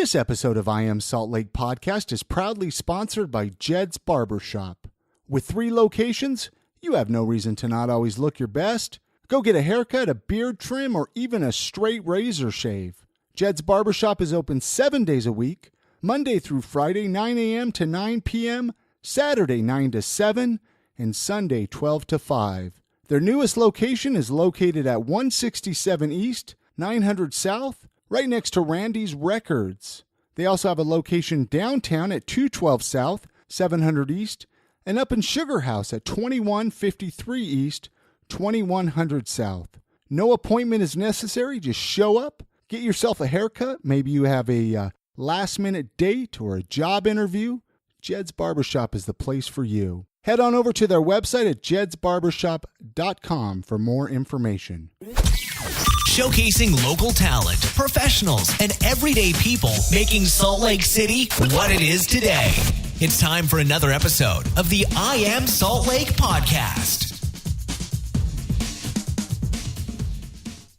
This episode of I Am Salt Lake Podcast is proudly sponsored by Jed's Barbershop. With 3 locations, you have no reason to not always look your best. Go get a haircut, a beard trim, or even a straight razor shave. Jed's Barbershop is open 7 days a week, Monday through Friday, 9 a.m. to 9 p.m., Saturday, 9 to 7, and Sunday, 12 to 5. Their newest location is located at 167 East, 900 South, right next to Randy's Records. They also have a location downtown at 212 South, 700 East, and up in Sugar House at 2153 East, 2100 South. No appointment is necessary. Just show up, get yourself a haircut. Maybe you have a last-minute date or a job interview. Jed's Barbershop is the place for you. Head on over to their website at jedsbarbershop.com for more information. Showcasing local talent, professionals, and everyday people making Salt Lake City what it is today. It's time for another episode of the I Am Salt Lake Podcast.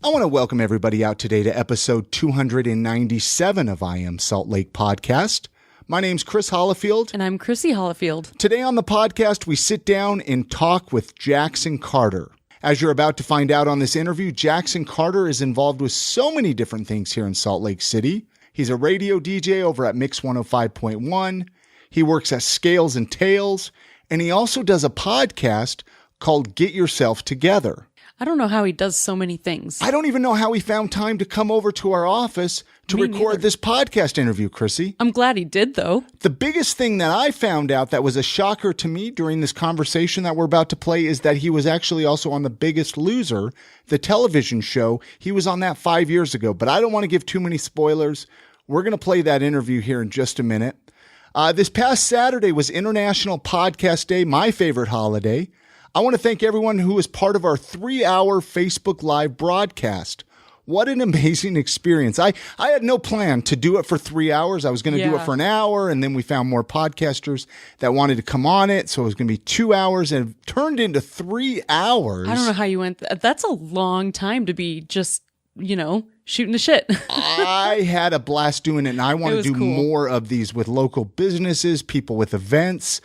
I want to welcome everybody out today to episode 297 of I Am Salt Lake Podcast. My name's Chris Hollifield. And I'm Chrissy Hollifield. Today on the podcast, we sit down and talk with Jackson Carter. As you're about to find out on this interview, Jackson Carter is involved with so many different things here in Salt Lake City. He's a radio DJ over at Mix105.1. He works at Scales and Tails, and he also does a podcast called Get Yourself Together. I don't know how he does so many things. I don't even know how he found time to come over to our office to record this podcast interview, Chrissy. I'm glad he did, though. The biggest thing that I found out that was a shocker to me during this conversation that we're about to play is that he was actually also on The Biggest Loser, the television show. He was on that 5 years ago, but I don't want to give too many spoilers. We're going to play that interview here in just a minute. This past Saturday was International Podcast Day, my favorite holiday. I want to thank everyone who was part of our 3-hour Facebook Live broadcast. What an amazing experience. I had no plan to do it for 3 hours. I was going to do it for an hour, and then we found more podcasters that wanted to come on it, so it was going to be 2 hours, and it turned into 3 hours. I don't know how you went. That's a long time to be just, shooting the shit. I had a blast doing it, and I want to do more of these with local businesses, people with events,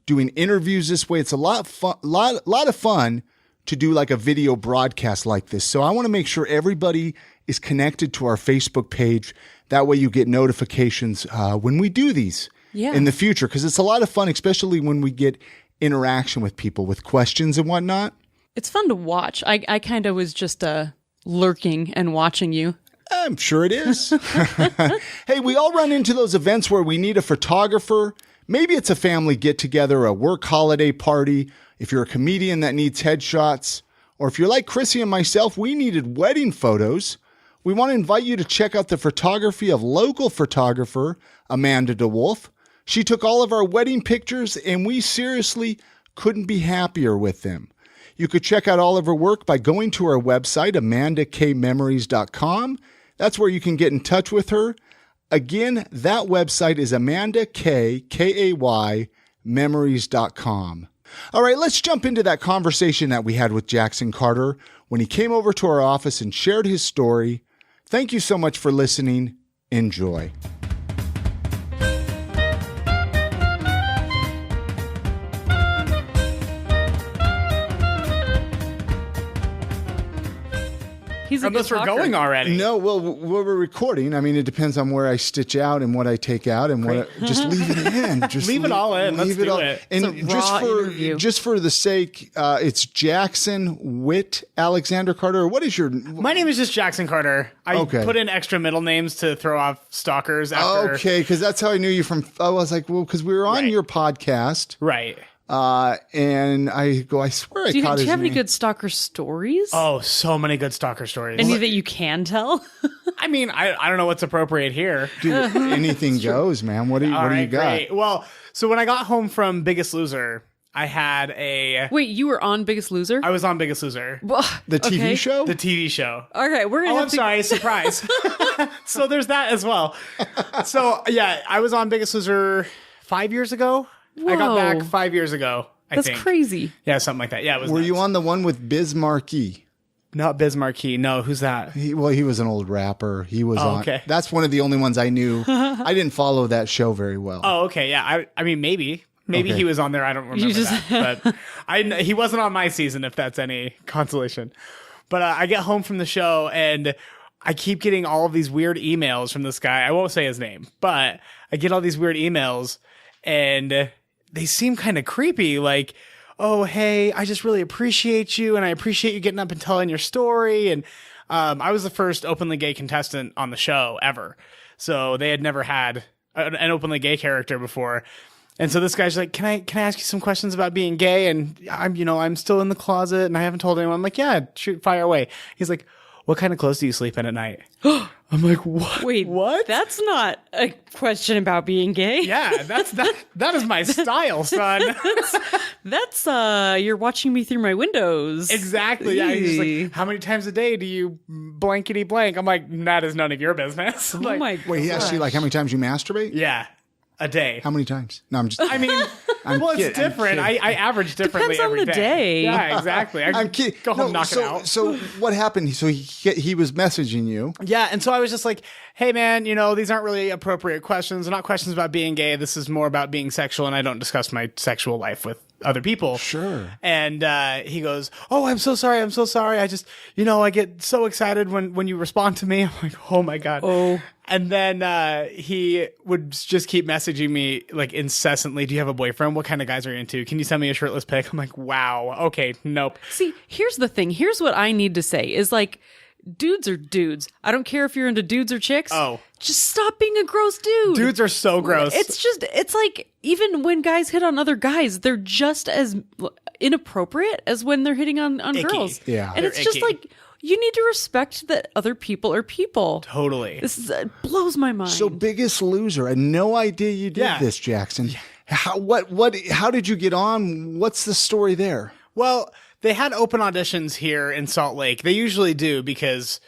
doing interviews this way. It's a lot of fun to do like a video broadcast like this. So I want to make sure everybody is connected to our Facebook page. That way you get notifications when we do these in the future, because it's a lot of fun, especially when we get interaction with people with questions and whatnot. It's fun to watch. I kind of was just lurking and watching you. I'm sure it is. Hey, we all run into those events where we need a photographer. Maybe it's a family get-together, a work holiday party. If you're a comedian that needs headshots, or if you're like Chrissy and myself, we needed wedding photos. We want to invite you to check out the photography of local photographer Amanda DeWolf. She took all of our wedding pictures, and we seriously couldn't be happier with them. You could check out all of her work by going to our website, amandakmemories.com. That's where you can get in touch with her. Again, that website is amandakmemories.com. All right, let's jump into that conversation that we had with Jackson Carter when he came over to our office and shared his story. Thank you so much for listening. Enjoy. Unless we're going already. No, well, we're recording. I mean, it depends on where I stitch out and what I take out and what. Just leave it in. Just leave it all in. Let's do it. And just for the sake, it's Jackson Witt Alexander Carter. What is your? My name is just Jackson Carter. I put in extra middle names to throw off stalkers. After. Okay, because that's how I knew you from. I was like, well, because we were on your podcast, right? And I swear I caught his name. Do you have any good stalker stories? Oh, so many good stalker stories. Any that you can tell? I mean, I don't know what's appropriate here. Dude, anything goes, man. What do you got? Great. Well, so when I got home from Biggest Loser, I had a... Wait, you were on Biggest Loser? I was on Biggest Loser. The TV show? The TV show. Okay, we're going to I'm sorry, surprise. So there's that as well. So, yeah, I was on Biggest Loser 5 years ago. Whoa. I got back 5 years ago, I think. That's crazy. Yeah, something like that. Yeah, it was Were nuts. you on the one with Biz Markie? Not Biz Markie. No, who's that? He was an old rapper. He was on. Okay. That's one of the only ones I knew. I didn't follow that show very well. Oh, okay. Yeah. I mean, maybe Okay. he was on there. I don't remember that. But he wasn't on my season, if that's any consolation. But I get home from the show and I keep getting all of these weird emails from this guy. I won't say his name, but I get all these weird emails and they seem kind of creepy. Like, oh, hey, I just really appreciate you. And I appreciate you getting up and telling your story. And I was the first openly gay contestant on the show ever. So they had never had an openly gay character before. And so this guy's like, can I ask you some questions about being gay? And I'm still in the closet and I haven't told anyone. I'm like, yeah, shoot, fire away. He's like, what kind of clothes do you sleep in at night? I'm like, what? Wait, what? That's not a question about being gay. Yeah, that is my style, son. That's you're watching me through my windows. Exactly. Yeah. He's just like, how many times a day do you blankety blank? I'm like, that is none of your business. Oh Like, my god. Wait, he asked you like how many times you masturbate? yeah, a day. How many times? No, I'm just. I mean, well, it's kidding, I'm different. kidding. I average differently Depends on every the day. day. Yeah, exactly. I'm kidding. Go home, knock so, it out. So what happened? So he was messaging you. Yeah, and so I was just like, hey, man, these aren't really appropriate questions. They're not questions about being gay. This is more about being sexual, and I don't discuss my sexual life with other people. Sure. And he goes, oh, I'm so sorry. I just, I get so excited when you respond to me. I'm like, oh, my God. Oh. And then he would just keep messaging me like incessantly. Do you have a boyfriend? What kind of guys are you into? Can you send me a shirtless pic? I'm like, wow. Okay, nope. See, here's the thing. Here's what I need to say is like, dudes are dudes. I don't care if you're into dudes or chicks. Oh. Just stop being a gross dude. Dudes are so gross. It's like, even when guys hit on other guys, they're just as inappropriate as when they're hitting on Icky. girls. Yeah. And They're it's just icky. like, you need to respect that other people are people. Totally. This is, it blows my mind. So Biggest Loser. I had no idea you did Yeah. this, Jackson. How did you get on? What's the story there? Well, they had open auditions here in Salt Lake. They usually do because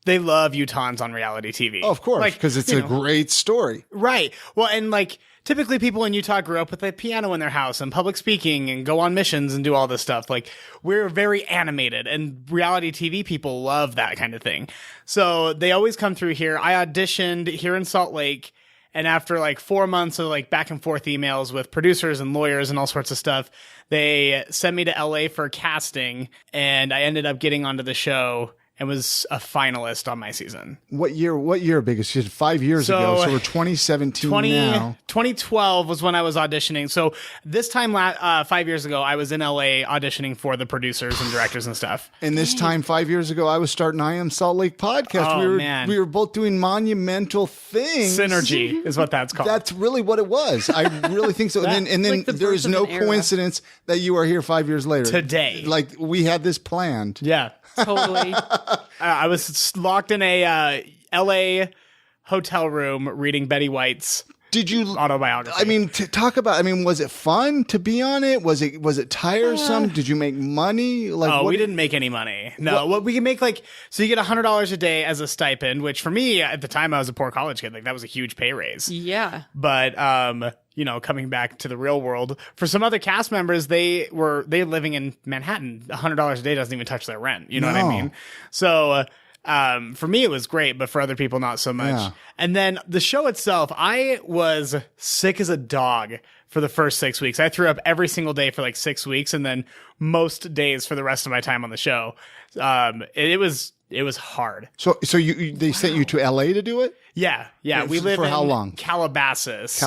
they love Utahns on reality TV. Oh, of course, Like, because it's a great story. Right. Well, and like typically people in Utah grew up with a piano in their house and public speaking and go on missions and do all this stuff. Like we're very animated and reality TV people love that kind of thing. So they always come through here. I auditioned here in Salt Lake. And after like 4 months of like back and forth emails with producers and lawyers and all sorts of stuff, they sent me to LA for casting and I ended up getting onto the show and was a finalist on my season. What year Biggest? You said 5 years ago. So we're 2017 now. 2012 was when I was auditioning. So this time, 5 years ago, I was in LA auditioning for the producers and directors and stuff. And this time, 5 years ago, I was starting I Am Salt Lake podcast. Oh, man. We were both doing monumental things. Synergy is what that's called. That's really what it was. I really think so. And then like the there is birth no of an era. coincidence that you are here 5 years later. Today. Like we had this planned. Yeah. Totally. I was locked in a LA hotel room reading Betty White's Did you autobiography. I mean, was it fun to be on it? Was it tiresome? Did you make money? Like, we didn't make any money. No, what we can make so you get $100 a day as a stipend, which for me at the time I was a poor college kid. Like that was a huge pay raise. Yeah. But coming back to the real world, for some other cast members, they're living in Manhattan. $100 a day doesn't even touch their rent. You know what I No. mean? So for me, it was great, but for other people, not so much. Yeah. And then the show itself, I was sick as a dog for the first 6 weeks. I threw up every single day for like 6 weeks, and then most days for the rest of my time on the show. It was hard. So they sent you to LA to do it? Yeah. We live for in how long? Calabasas.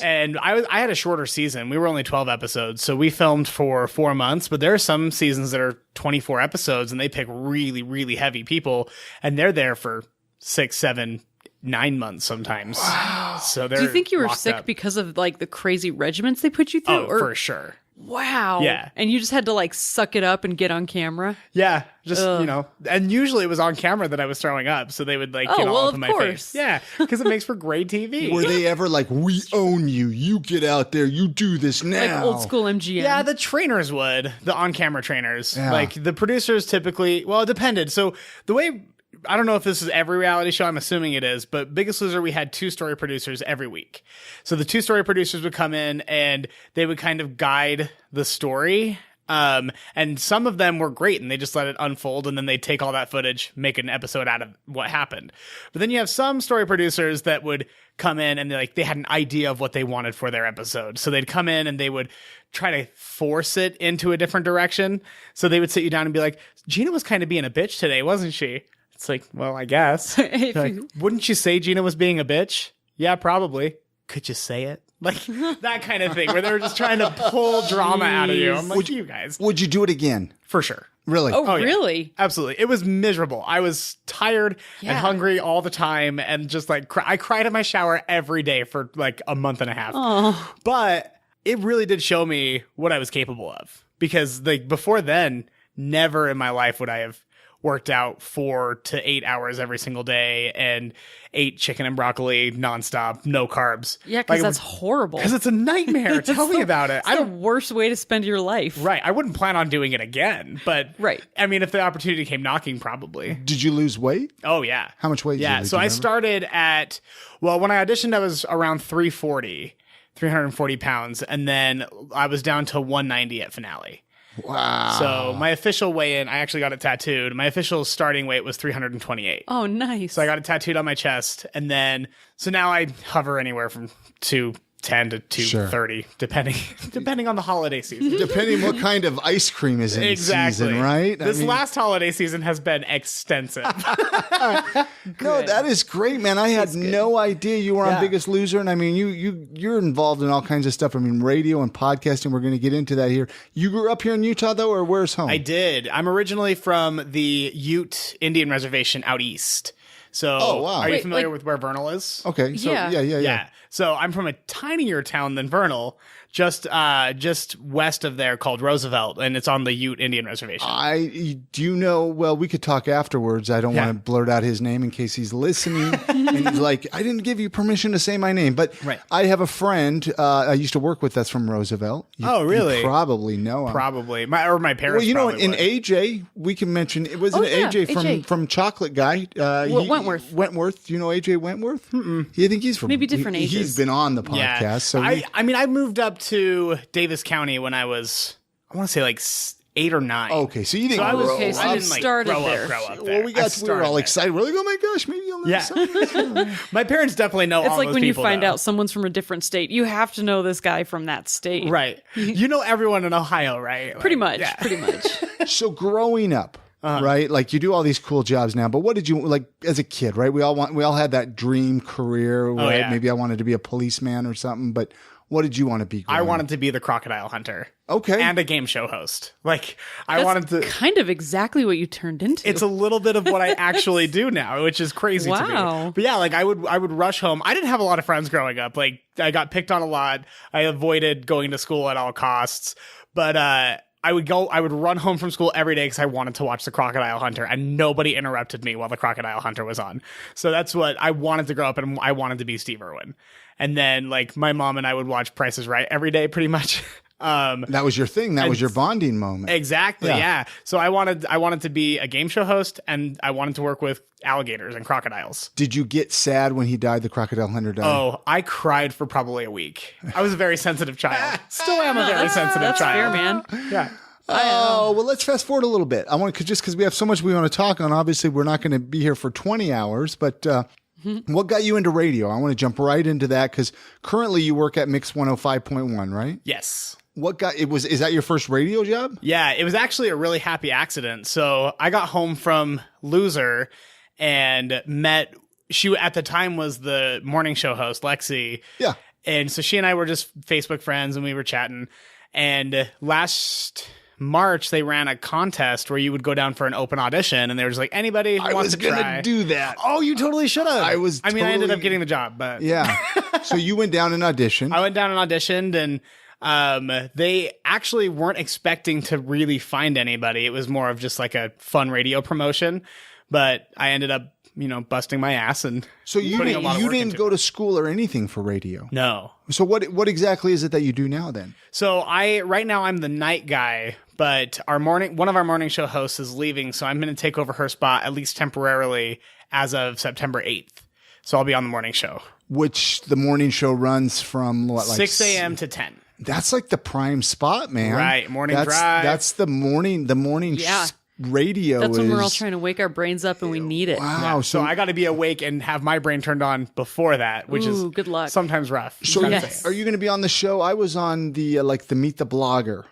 And I had a shorter season. We were only 12 episodes, so we filmed for 4 months, but there are some seasons that are 24 episodes and they pick really, really heavy people and they're there for 6, 7, 9 months sometimes. Wow. So Do you think you were locked sick up. because of like the crazy regiments they put you through? Oh, for sure. Wow. Yeah. And you just had to like suck it up and get on camera? Yeah, just, and usually it was on camera that I was throwing up, so they would like get all up in my face. Yeah, because it makes for great TV. were they ever like, we own you, you get out there, you do this now? Like old school MGM? Yeah, the trainers would. The on-camera trainers. Yeah. Like, the producers typically... Well, it depended. So, the way... I don't know if this is every reality show. I'm assuming it is. But Biggest Loser, we had 2-story producers every week. So, the 2-story producers would come in, and they would kind of guide the story And some of them were great and they just let it unfold and then they take all that footage, make an episode out of what happened. But then you have some story producers that would come in and they had an idea of what they wanted for their episode. So they'd come in and they would try to force it into a different direction. So they would sit you down and be like, Gina was kind of being a bitch today, wasn't she? It's like, well, I guess. Like, wouldn't you say Gina was being a bitch? Yeah, probably. Could you say it? Like that kind of thing where they were just trying to pull drama out of you. I'm like, you guys. Would you do it again? For sure. Really? Oh, yeah. really? Absolutely. It was miserable. I was tired and hungry all the time and just like I cried in my shower every day for like a month and a half. Oh. But it really did show me what I was capable of because like before then, never in my life would I have worked out 4 to 8 hours every single day and ate chicken and broccoli nonstop, no carbs. Yeah, because that's horrible. Because it's a nightmare. Tell me about it. It's the worst way to spend your life. Right. I wouldn't plan on doing it again, but right. I mean, if the opportunity came knocking, probably. Did you lose weight? Oh, yeah. How much weight did you lose? So I started at, well, when I auditioned, I was around 340 pounds, and then I was down to 190 at finale. Wow. So my official weigh-in, I actually got it tattooed. My official starting weight was 328. Oh, nice. So I got it tattooed on my chest. And then, so now I hover anywhere from 210 to 230, depending on the holiday season. Depending what kind of ice cream is in the season, right? This last holiday season has been extensive. No, that is great, man. I had no idea you were on Biggest Loser. And I mean, you're involved in all kinds of stuff. I mean, radio and podcasting. We're going to get into that here. You grew up here in Utah, though, or where's home? I did. I'm originally from the Ute Indian Reservation out east. So are you familiar with where Vernal is? Okay. So yeah. So I'm from a tinier town than Vernal, just west of there called Roosevelt, and it's on the Ute Indian Reservation. Well, we could talk afterwards. I don't want to blurt out his name in case he's listening. And he's like, I didn't give you permission to say my name. But I have a friend I used to work with that's from Roosevelt. Really? You probably know him. Probably. My parents Well, you know, in would. AJ, we can mention, it wasn't AJ from Chocolate Guy. Wentworth. Wentworth. You know AJ Wentworth? Mm-mm. I think he's from... Maybe different ages. He's been on the podcast. Yeah. So I moved up to Davis County when I was, I want to say like 8 or 9. Okay, so you didn't I grow didn't like, grow up there. Well, we were all excited. We're like, oh my gosh, maybe you'll know something. My parents definitely know all It's like those when you people, find though. out someone's from a different state. You have to know this guy from that state. Right. You know everyone in Ohio, right? Pretty much. So growing up, right? Like you do all these cool jobs now, but what did you like as a kid, right? We all had that dream career, right? Yeah. Maybe I wanted to be a policeman or something, but what did you want to be? I wanted to be the crocodile hunter. Okay. And a game show host. Like That's I wanted to kind of exactly what you turned into. It's a little bit of what I actually do now, which is crazy to me. But yeah, like I would rush home. I didn't have a lot of friends growing up. Like I got picked on a lot. I avoided going to school at all costs. But I would run home from school every day because I wanted to watch The Crocodile Hunter, and nobody interrupted me while The Crocodile Hunter was on. So that's what I wanted to grow up, and I wanted to be Steve Irwin. And then, like, my mom and I would watch Price is Right every day, pretty much. That was your thing. That was your bonding moment. Exactly. Yeah. So I wanted to be a game show host, and I wanted to work with alligators and crocodiles. Did you get sad when he died? The crocodile hunter died. Oh, I cried for probably a week. I was a very sensitive child. Still am a very sensitive That's child. fair, man. Yeah. Oh, well, let's fast forward a little bit. I want to, just because we have so much we want to talk on. Obviously, we're not going to be here for 20 hours, but what got you into radio? I want to jump right into that because currently you work at Mix105.1, right? Yes. Is that your first radio job? Yeah, it was actually a really happy accident. So I got home from Loser and met, she at the time was the morning show host, Lexi. Yeah. And so she and I were just Facebook friends and we were chatting. And last March, they ran a contest where you would go down for an open audition, and they were just like, anybody who wants to try. I was going to do that. Oh, you totally should have. I ended up getting the job, but yeah. So you went down and auditioned. I went down and auditioned, and they actually weren't expecting to really find anybody. It was more of just like a fun radio promotion, but I ended up, busting my ass and so you didn't go to school or anything for radio. No. So what exactly is it that you do now then? So right now I'm the night guy, but one of our morning show hosts is leaving, so I'm going to take over her spot at least temporarily as of September 8th. So I'll be on the morning show. Which the morning show runs from what, like 6 a.m. to 10. That's like the prime spot, man. Right, morning drive. That's the morning Yeah. radio. That's when we're all is- trying to wake our brains up and we need it. Wow. Yeah, so I got to be awake and have my brain turned on before that, which is good luck. sometimes rough. So Yes. are you going to be on the show? I was on the the Meet the Blogger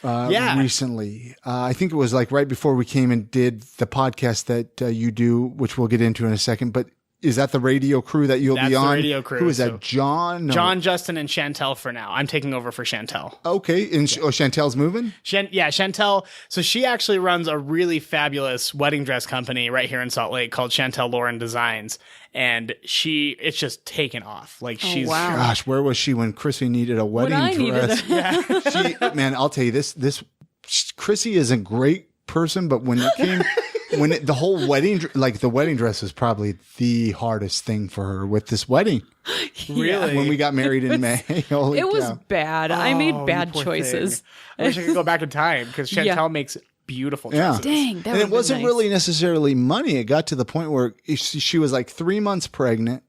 recently. I think it was like right before we came and did the podcast that you do, which we'll get into in a second. But is that the radio crew that you'll That's be the on? radio crew, Who is so- that? John? No. John, Justin, and Chantel for now. I'm taking over for Chantel. Okay. And Chantel's moving? Chantel. So she actually runs a really fabulous wedding dress company right here in Salt Lake called Chantel Lauren Designs. And it's just taken off. Like she's wow. Gosh, where was she when Chrissy needed a wedding I needed dress? Man, I'll tell you this Chrissy is a great person, but when it came, the whole wedding, like the wedding dress was probably the hardest thing for her with this wedding. really. When we got married in May. Holy It was cow. bad. I made Oh, bad you poor choices. thing. I wish I could go back in time because Chantel Yeah. makes beautiful Yeah. dresses. Dang, that And it would've been wasn't nice. really necessarily money. It got to the point where she was like 3 months pregnant.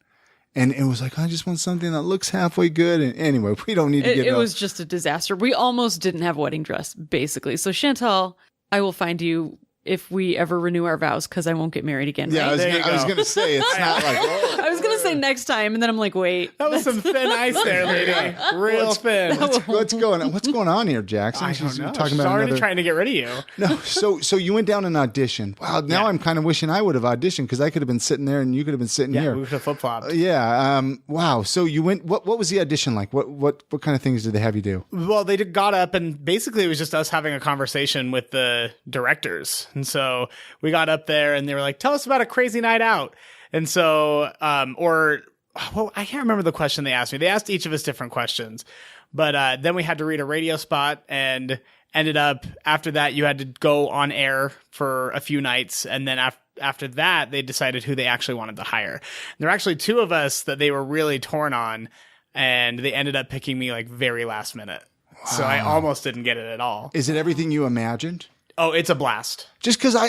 And it was like, I just want something that looks halfway good. And anyway, we don't need to get It up. was just a disaster. We almost didn't have a wedding dress, basically. So Chantel, I will find you if we ever renew our vows, because I won't get married again. Yeah, right? I was going to say, it's not like, oh, I was gonna say next time, and then I'm like, wait. That was some thin ice there, lady. Real thin. what's going on here, Jackson? I She's don't know. talking She's about already another. trying to get rid of you. No, so you went down and auditioned. Wow, now Yeah. I'm kind of wishing I would have auditioned because I could have been sitting there and you could have been sitting Yeah, here. we could have flip flopped. Yeah. Wow. So you went. What was the audition like? What kind of things did they have you do? Well, they got up and basically it was just us having a conversation with the directors. And so we got up there and they were like, tell us about a crazy night out. And so, well, I can't remember the question they asked me. They asked each of us different questions, but then we had to read a radio spot and ended up after that, you had to go on air for a few nights. And then after that, they decided who they actually wanted to hire. There were actually two of us that they were really torn on, and they ended up picking me like very last minute. So I almost didn't get it at all. Is it everything you imagined? Oh, it's a blast. Just because I,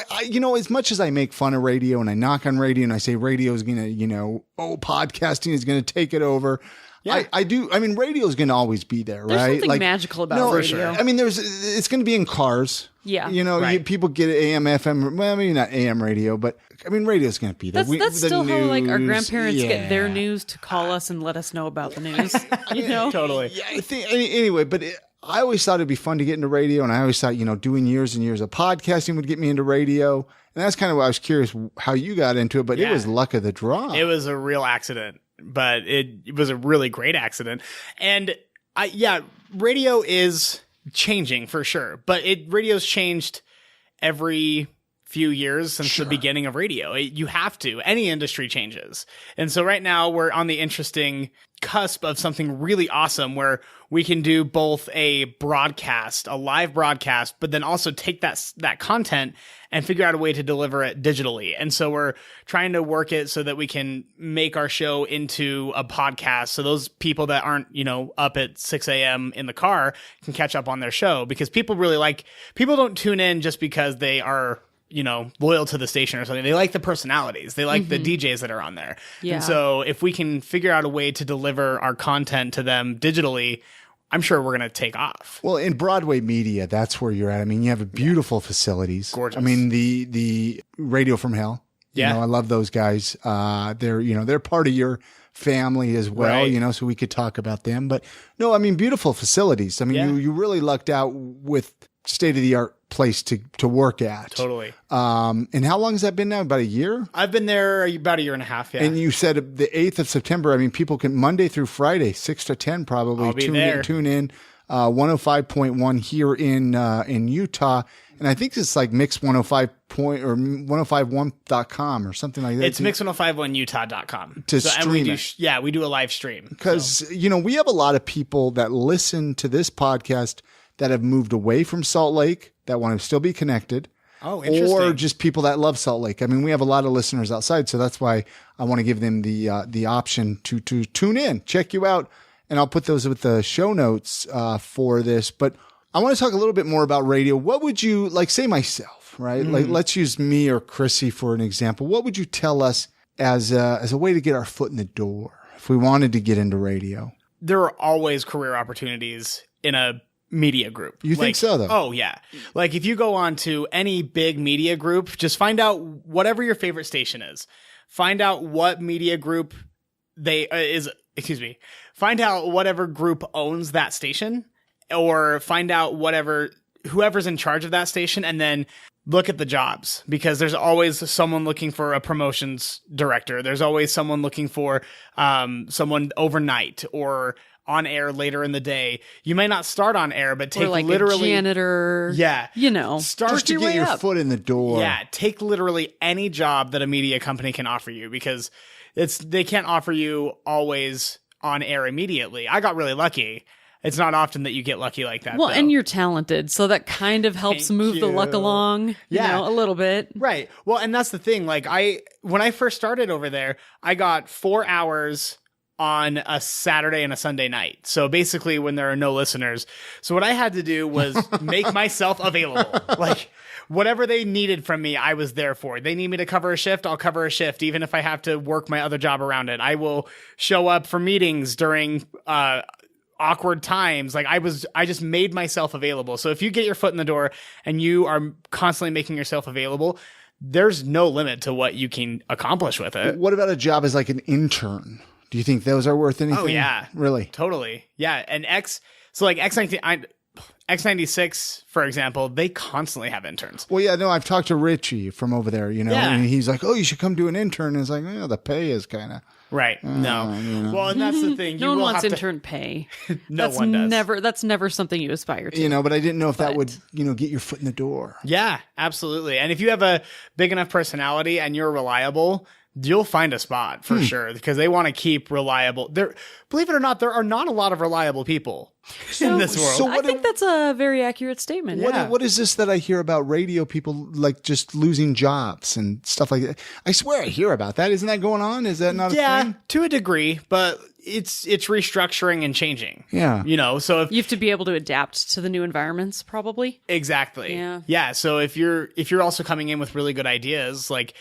as much as I make fun of radio and I knock on radio and I say radio is going to, podcasting is going to take it over. Yeah. I do. I mean, radio is going to always be there, There's right? something magical about radio. I mean, it's going to be in cars. Yeah. Right. People get AM, FM, well, maybe not AM radio, but I mean, radio is going to be there. That's still how like our news, grandparents get their yeah. news to call us and let us know about the news. You know, Totally. Yeah, I think anyway, but I always thought it'd be fun to get into radio, and I always thought, doing years and years of podcasting would get me into radio, and that's kind of why I was curious how you got into it. But Yeah. it was luck of the draw. It was a real accident, but it was a really great accident. And radio is changing for sure, but radio's changed every few years since the beginning of radio. You have to. Any industry changes. And so right now we're on the interesting cusp of something really awesome where we can do both a live broadcast, but then also take that content and figure out a way to deliver it digitally. And so we're trying to work it so that we can make our show into a podcast. So those people that aren't, up at 6 a.m. in the car can catch up on their show, because people don't tune in just because they are, loyal to the station or something. They like the personalities. They like the DJs that are on there. Yeah. And so if we can figure out a way to deliver our content to them digitally, I'm sure we're going to take off. Well, in Broadway media, that's where you're at. I mean, you have beautiful facilities. Gorgeous. I mean, the Radio from Hell. Yeah. I love those guys. They're part of your family as well, Right. so we could talk about them. But no, I mean, beautiful facilities. I mean, Yeah. you really lucked out with state-of-the-art place to work at. Totally. And how long has that been now? About a year? I've been there about a year and a half. Yeah. And you said the 8th of September. I mean, people can Monday through Friday, 6 to 10 probably. I'll be there. Tune in. 105.1 here in Utah. And I think it's like Mix105 or 105.1.com or something like that. It's mix1051utah.com. To and we stream do, it. Yeah, we do a live stream. Because, we have a lot of people that listen to this podcast that have moved away from Salt Lake that want to still be connected. Oh, interesting. Or just people that love Salt Lake. I mean, we have a lot of listeners outside, so that's why I want to give them the option to tune in, check you out, and I'll put those with the show notes for this. But I want to talk a little bit more about radio. What would you say myself, right? Like, let's use me or Chrissy for an example. What would you tell us as a way to get our foot in the door if we wanted to get into radio? There are always career opportunities in a media group. You think so, though? Oh, yeah. Like, if you go on to any big media group, just find out whatever your favorite station is. Find out what media group find out whatever group owns that station, or find out whoever's in charge of that station, and then look at the jobs, because there's always someone looking for a promotions director. There's always someone looking for someone overnight or on air later in the day. You may not start on air, but take like literally a janitor. Yeah. Start Just to get your foot in the door. Yeah. Take literally any job that a media company can offer you, because they can't offer you always on air immediately. I got really lucky. It's not often that you get lucky like that. Well, though. and you're talented, so that kind of helps Thank move the luck you. along, a little bit. Right. Well, and that's the thing. Like, when I first started over there, I got 4 hours on a Saturday and a Sunday night. So basically when there are no listeners. So what I had to do was make myself available. Like, whatever they needed from me, I was there for. They need me to cover a shift, I'll cover a shift, even if I have to work my other job around it. I will show up for meetings during awkward times. Like, I just made myself available. So if you get your foot in the door and you are constantly making yourself available, there's no limit to what you can accomplish with it. What about a job as like an intern? Do you think those are worth anything? Oh, yeah. Really? Totally. Yeah. And X96, for example, they constantly have interns. Well, yeah, no, I've talked to Richie from over there, Yeah. and he's like, oh, you should come do an intern. And it's like, the pay is kind of. Right. No. Well, and that's the thing. No one wants intern pay. One does. That's never something you aspire to. But I didn't know if that would, get your foot in the door. Yeah, absolutely. And if you have a big enough personality and you're reliable, you'll find a spot for sure, because they want to keep reliable. Believe it or not, there are not a lot of reliable people in this world. So I think that's a very accurate statement. What is this that I hear about radio people like just losing jobs and stuff like that? I swear I hear about that. Isn't that going on? Is that not a thing? To a degree, but it's restructuring and changing. Yeah. So if You have to be able to adapt to the new environments, probably. exactly. Yeah. So if you're also coming in with really good ideas, like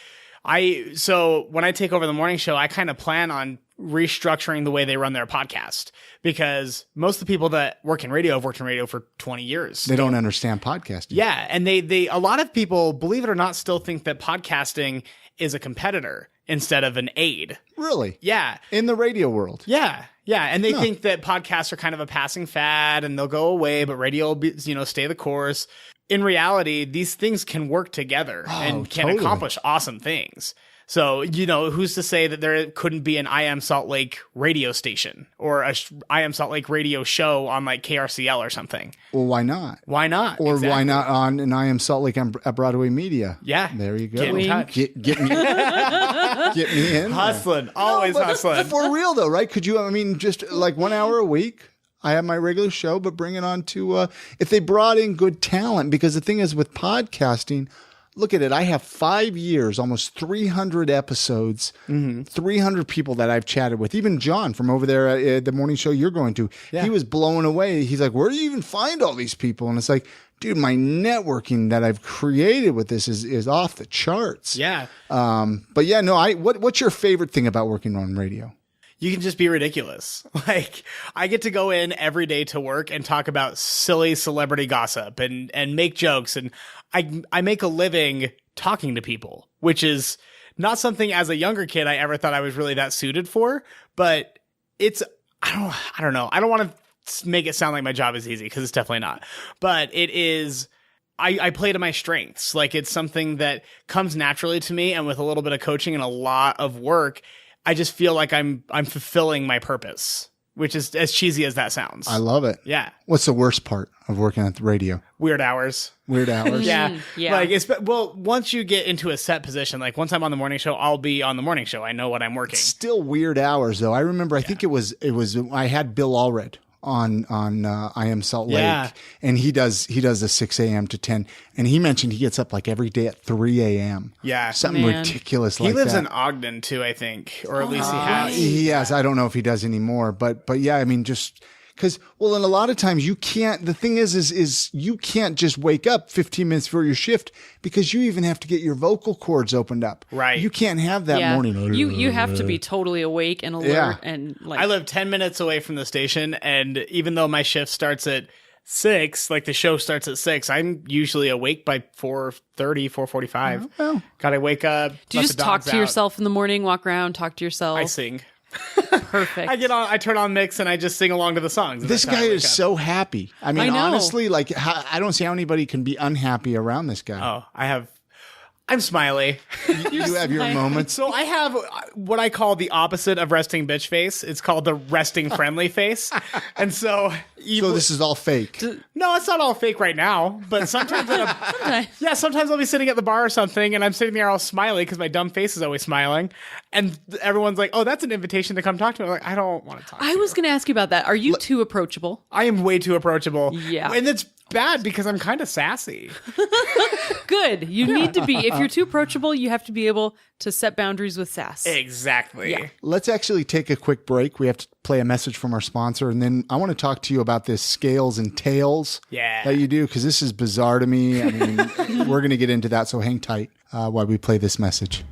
when I take over the morning show, I kind of plan on restructuring the way they run their podcast, because most of the people that work in radio have worked in radio for 20 years. They don't understand podcasting. Yeah. And a lot of people, believe it or not, still think that podcasting is a competitor instead of an aid. Really? Yeah. In the radio world. Yeah. Yeah. And they think that podcasts are kind of a passing fad and they'll go away, but radio will be, stay the course. In reality, these things can work together and can accomplish awesome things. So, who's to say that there couldn't be an I Am Salt Lake radio station or a I Am Salt Lake radio show on like KRCL or something? Well, why not? Why not? Or Exactly. why not on an I Am Salt Lake at Broadway Media? Yeah. There you go. Get in touch. Get me, get me in. Hustling. Always but hustling. For real though, right? Could you, just like 1 hour a week? I have my regular show, but bring it on to, if they brought in good talent, because the thing is with podcasting, look at it. I have 5 years, almost 300 episodes, 300 people that I've chatted with. Even John from over there at the morning show you're going to, he was blown away. He's like, where do you even find all these people? And it's like, dude, my networking that I've created with this is off the charts. Yeah. But yeah, no, what's your favorite thing about working on radio? You can just be ridiculous. Like, I get to go in every day to work and talk about silly celebrity gossip and make jokes. And I make a living talking to people, which is not something as a younger kid I ever thought I was really that suited for. But I don't know. I don't want to make it sound like my job is easy, because it's definitely not. But it is. I play to my strengths. Like, it's something that comes naturally to me, and with a little bit of coaching and a lot of work, I just feel like I'm fulfilling my purpose, which is as cheesy as that sounds. I love it. Yeah. What's the worst part of working at the radio? Weird hours. Weird hours. Yeah. Yeah. Like, once you get into a set position, like once I'm on the morning show, I'll be on the morning show. I know what I'm working. Still weird hours though. I remember, I think it was, I had Bill Allred on I Am Salt Lake, Yeah. and he does the 6 a.m. to 10, and he mentioned he gets up like every day at 3 a.m. Yeah. Something Man. ridiculous like He that. lives in Ogden too, I think, or at least he has. Yes, I don't know if he does anymore, but yeah, I mean, just Because, well, and a lot of times you can't, the thing is you can't just wake up 15 minutes before your shift because you even have to get your vocal cords opened up. Right. You can't have that morning. You have to be totally awake and alert and like. I live 10 minutes away from the station, and even though my shift starts at 6, like the show starts at 6, I'm usually awake by 4:30, 4:45. well. Gotta wake up. Do you just talk to yourself in the morning, walk around, talk to yourself? I sing. Perfect. I turn on Mix and I just sing along to the songs. This guy is so happy. I mean, I know. honestly, like I don't see how anybody can be unhappy around this guy. Oh, I'm smiley. You have your moments. So I have what I call the opposite of resting bitch face. It's called the resting friendly face. And so this is all fake. no, it's not all fake right now, but sometimes sometimes I'll be sitting at the bar or something and I'm sitting there all smiley because my dumb face is always smiling. And everyone's like, "Oh, that's an invitation to come talk to me." I'm like, "I don't want to talk to you." I was going to ask you about that. Are you too approachable? I am way too approachable. Yeah. And it's bad because I'm kind of sassy. Good. You need to be. If you're too approachable, you have to be able to set boundaries with sass. Exactly. Yeah. Let's actually take a quick break. We have to play a message from our sponsor, and then I want to talk to you about this scales and tails that you do, because this is bizarre to me. I mean, we're going to get into that, so hang tight while we play this message.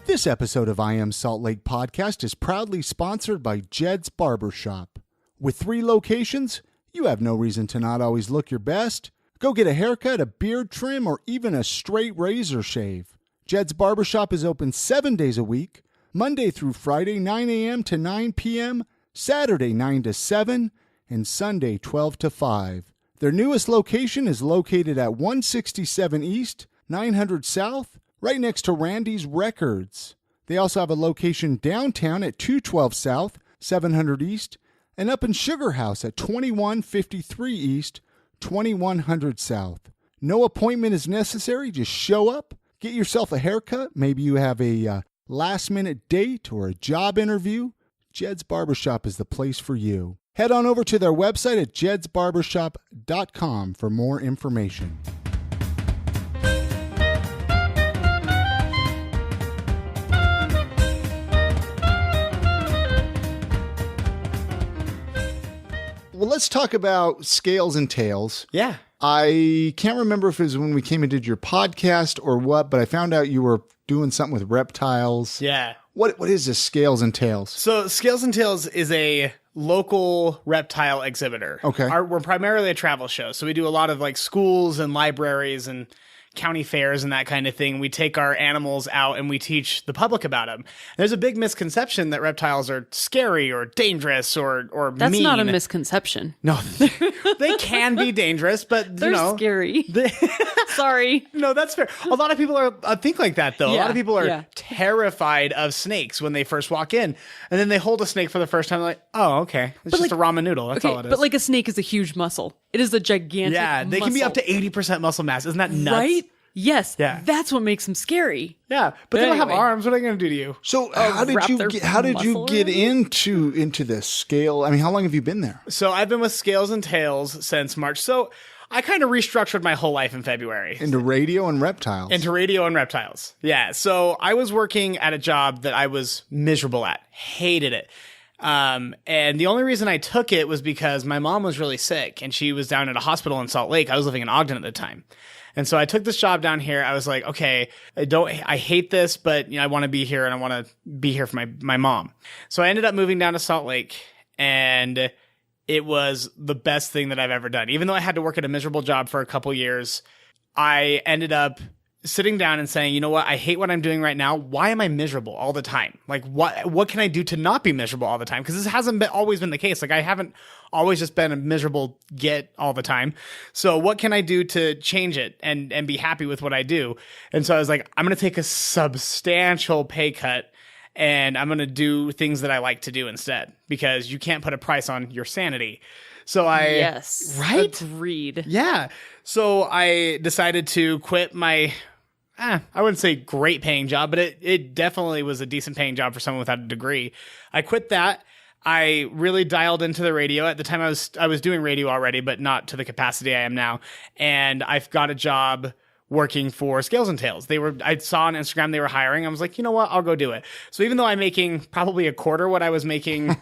This episode of I Am Salt Lake podcast is proudly sponsored by Jed's Barbershop. With 3 locations, you have no reason to not always look your best. Go get a haircut, a beard trim, or even a straight razor shave. Jed's Barbershop is open 7 days a week, Monday through Friday, 9 a.m. to 9 p.m., Saturday, 9 to 7, and Sunday, 12 to 5. Their newest location is located at 167 East, 900 South, right next to Randy's Records. They also have a location downtown at 212 South, 700 East, and up in Sugar House at 2153 East, 2100 South. No appointment is necessary. Just show up, get yourself a haircut. Maybe you have a last-minute date or a job interview. Jed's Barbershop is the place for you. Head on over to their website at jedsbarbershop.com for more information. Well, let's talk about scales and tails. Yeah. I can't remember if it was when we came and did your podcast or what, but I found out you were doing something with reptiles. Yeah. What is this, Scales and Tails? So Scales and Tails is a local reptile exhibitor. Okay. We're primarily a travel show. So we do a lot of like schools and libraries and county fairs and that kind of thing. We take our animals out and we teach the public about them. There's a big misconception that reptiles are scary or dangerous or That's mean. not a misconception. No, they can be dangerous, but They're scary. Sorry. No, that's fair. A lot of people think like that, though. A lot of people are terrified of snakes when they first walk in, and then they hold a snake for the first time. Like, oh, okay, it's just a ramen noodle. That's all it is. But like a snake is a huge muscle. It is a gigantic. Yeah, they can be up to 80% muscle mass. Isn't that nuts? Right? Yes. Yeah. That's what makes them scary. Yeah, but they don't have Anyway. arms. What are they going to do to you? So how did you muscle get around into this scale? I mean, how long have you been there? So I've been with Scales and Tails since March. So I kind of restructured my whole life in February. Into radio and reptiles. Into radio and reptiles. Yeah. So I was working at a job that I was miserable at. Hated it. And the only reason I took it was because my mom was really sick and she was down at a hospital in Salt Lake. I was living in Ogden at the time. And so I took this job down here. I was like, okay, I hate this, but I want to be here and I want to be here for my mom. So I ended up moving down to Salt Lake, and it was the best thing that I've ever done. Even though I had to work at a miserable job for a couple years, I ended up sitting down and saying, you know what? I hate what I'm doing right now. Why am I miserable all the time? Like, what can I do to not be miserable all the time? Because this hasn't always been the case. Like, I haven't always just been a miserable git all the time. So what can I do to change it and be happy with what I do? And so I was like, I'm going to take a substantial pay cut and I'm going to do things that I like to do instead, because you can't put a price on your sanity. So Yes. Right? Agreed. Yeah. So I decided to quit my, I wouldn't say great paying job, but it definitely was a decent paying job for someone without a degree. I quit that. I really dialed into the radio. At the time I was doing radio already, but not to the capacity I am now. And I've got a job working for Scales and Tails. I saw on Instagram they were hiring. I was like, you know what? I'll go do it. So even though I'm making probably a quarter what I was making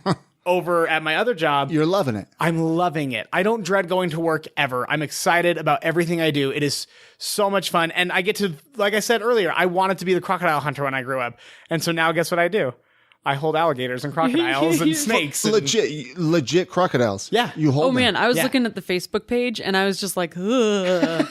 over at my other job, You're loving it. I'm loving it. I don't dread going to work ever. I'm excited about everything I do. It is so much fun. And I get to, like I said earlier, I wanted to be the crocodile hunter when I grew up. And so now guess what I do? I hold alligators and crocodiles and snakes. And Legit crocodiles. Yeah. You hold Oh them. man, I was Yeah. looking at the Facebook page and I was just like, ugh.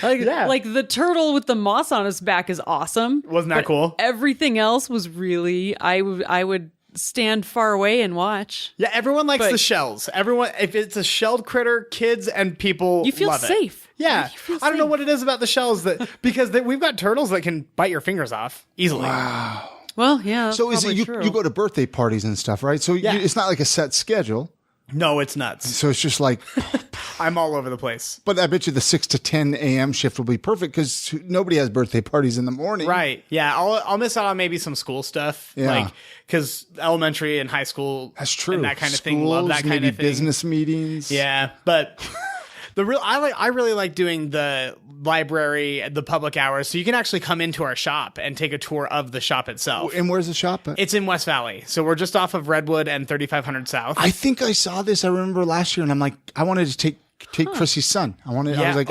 like the turtle with the moss on his back is awesome. Wasn't that but cool? Everything else was really, I would stand far away and watch. Yeah, everyone likes But- the shells. Everyone, if it's a shelled critter, kids and people You feel love it. safe. Yeah, You feel I don't know safe. what it is about the shells because we've got turtles that can bite your fingers off easily. Well, yeah. That's So is it probably you true. go to birthday parties and stuff, right? So it's not like a set schedule. No, it's nuts. So it's just like, I'm all over the place. but I bet you the 6 to 10 a.m. shift will be perfect because nobody has birthday parties in the morning. Right. Yeah, I'll miss out on maybe some school stuff. Yeah. Like, because elementary and high school. That's true. And that kind of thing. Love that Schools, kind maybe of thing. business meetings. Yeah, but I really like doing the library, the public hours, so you can actually come into our shop and take a tour of the shop itself. And where's the shop? It's in West Valley, so we're just off of Redwood and 3500 South. I think I saw this. I remember last year, and I'm like, I wanted to take Chrissy's son. I was like,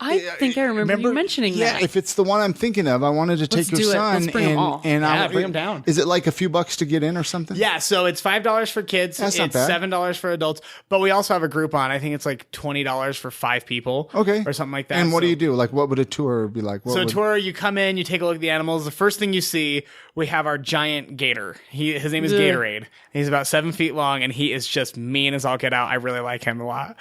I think I remember you mentioning yeah, that. if it's the one I'm thinking of, I wanted to take Let's your do it. son. Let's bring 'em all. Yeah, bring 'em down. Is it like a few bucks to get in or something? Yeah, so it's $5 for kids. That's not it's bad. $7 for adults. But we also have a Groupon. I think it's like $20 for 5 people. Okay. Or something like that. And what do So- you do? Like, what would a tour be like? What So a would- tour, you come in, you take a look at the animals. The first thing you see, we have our giant gator. His name is Ugh. Gatorade. He's about 7 feet long, and he is just mean as all get out. I really like him a lot.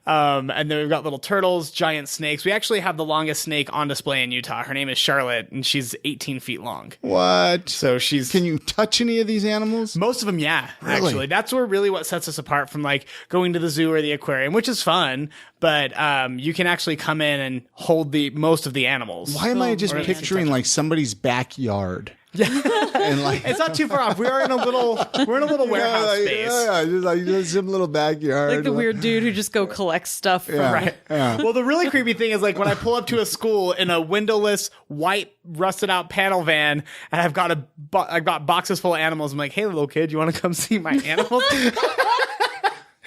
And then we've got little turtles, giant snakes. We actually have the longest snake on display in Utah. Her name is Charlotte, and she's 18 feet long. What? So she's... Can you touch any of these animals? Most of them, yeah, Really? actually. That's really what sets us apart from like going to the zoo or the aquarium, which is fun, but you can actually come in and hold most of the animals. Why am I just Or at least picturing touch like somebody's backyard? And like, It's not too far off. We're in a little warehouse space. Yeah, just like just some little backyard. like the weird dude who just go collects stuff from Right. Yeah. Well, the really creepy thing is like when I pull up to a school in a windowless, white, rusted out panel van, and I've got boxes full of animals. I'm like, hey, little kid, you want to come see my animals?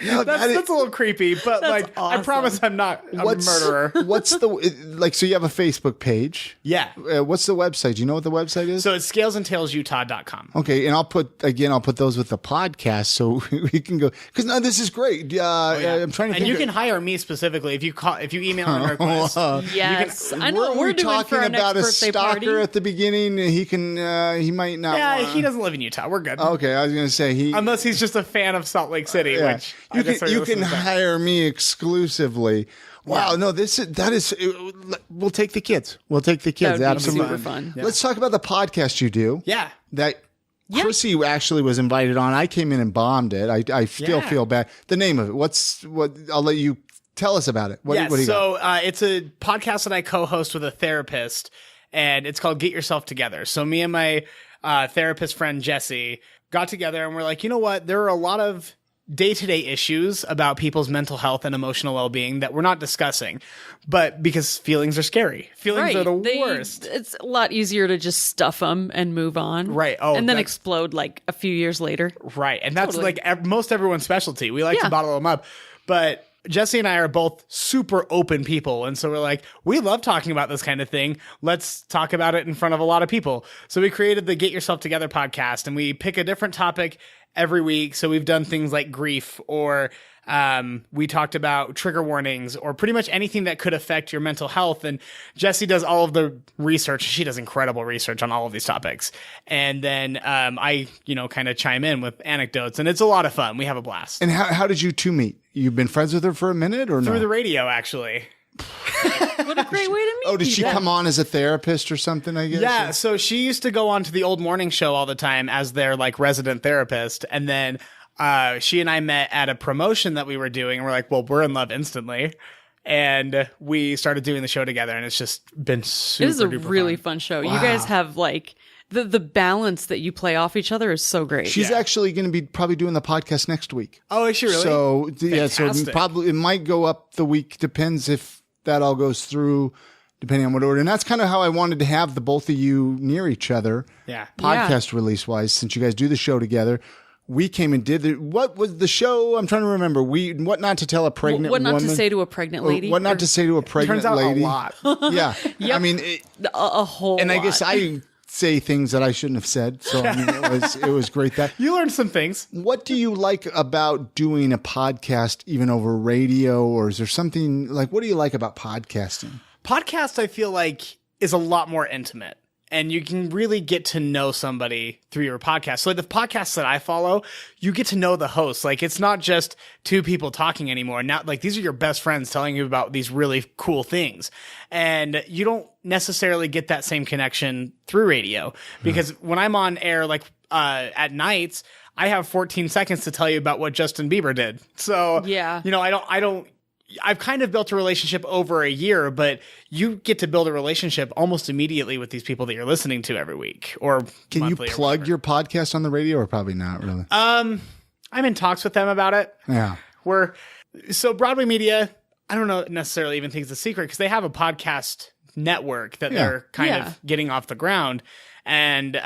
No, that is- That's a little creepy, but like, I awesome. promise I'm not a murderer. What's the like? So you have a Facebook page. Yeah. What's the website? Do you know what the website is? So it's scalesandtailsutah.com. Okay, and I'll put those with the podcast so we can go because no, this is great. I'm trying to. And think you of- can hire me specifically if you email me a request. Yes, I know. Weren't We're we doing talking for our about next a birthday stalker party. at the beginning? He can. He might not. Yeah, wanna- he doesn't live in Utah. We're good. Okay, I was gonna say he. Unless he's just a fan of Salt Lake City, Yeah. which I guess you can hire me exclusively. Wow, no, that is. We'll take the kids. We'll take the kids. That would be Absolutely. super fun. Let's talk about the podcast you do. Yeah. That Chrissy actually was invited on. I came in and bombed it. I still Yeah. feel bad. The name of it. What? I'll let you tell us about it. What do you got? So it's a podcast that I co-host with a therapist, and it's called Get Yourself Together. So me and my therapist friend Jesse got together, and we're like, you know what? There are a lot of day-to-day issues about people's mental health and emotional well-being that we're not discussing, but because feelings are scary. Feelings are the worst. It's a lot easier to just stuff them and move on. Right. Oh, and then that- explode like a few years later. Right. And that's Totally. like most everyone's specialty. We like to Yeah. bottle them up. But Jesse and I are both super open people. And so we're like, we love talking about this kind of thing. Let's talk about it in front of a lot of people. So we created the Get Yourself Together podcast, and we pick a different topic every week. So we've done things like grief, or we talked about trigger warnings, or pretty much anything that could affect your mental health. And Jessie does all of the research. She does incredible research on all of these topics. And then I, kind of chime in with anecdotes, and it's a lot of fun. We have a blast. And how did you two meet? You've been friends with her for a minute, or Through no? the radio, actually. What a great way to meet Oh, did she people. come on as a therapist or something? I guess. Yeah, so she used to go on to the old morning show all the time as their like resident therapist, and then she and I met at a promotion that we were doing, and we're like, well, we're in love instantly, and we started doing the show together, and it's just been super. It is a duper really fun. fun show. You guys have like the balance that you play off each other is so great. She's actually going to be probably doing the podcast next week. Oh, is she really? So yeah, Fantastic. so probably it might go up the week. Depends if that all goes through, depending on what order. And that's kind of how I wanted to have the both of you near each other. Yeah. Podcast release wise, since you guys do the show together. We came and did what was the show? I'm trying to remember. What not to tell a pregnant what not woman. to say to a pregnant lady. What not to say to a pregnant Turns out lady. a lot. Yeah. Yep. I mean, a whole and I lot. guess I say things that I shouldn't have said. So I mean, it was great that. You learned some things. What do you like about doing a podcast even over radio, or is there something like, what do you like about podcasting? Podcast, I feel like, is a lot more intimate. And you can really get to know somebody through your podcast. So like the podcasts that I follow, you get to know the host. Like it's not just two people talking anymore. Now, like these are your best friends telling you about these really cool things. And you don't necessarily get that same connection through radio. Because when I'm on air, like at nights, I have 14 seconds to tell you about what Justin Bieber did. So, Yeah. you know, I've kind of built a relationship over a year, but you get to build a relationship almost immediately with these people that you're listening to every week or Can you monthly or plug whatever. your podcast on the radio, or probably not really? I'm in talks with them about it. Yeah. So Broadway Media, I don't know necessarily even think it's a secret because they have a podcast network that they're kind of getting off the ground. And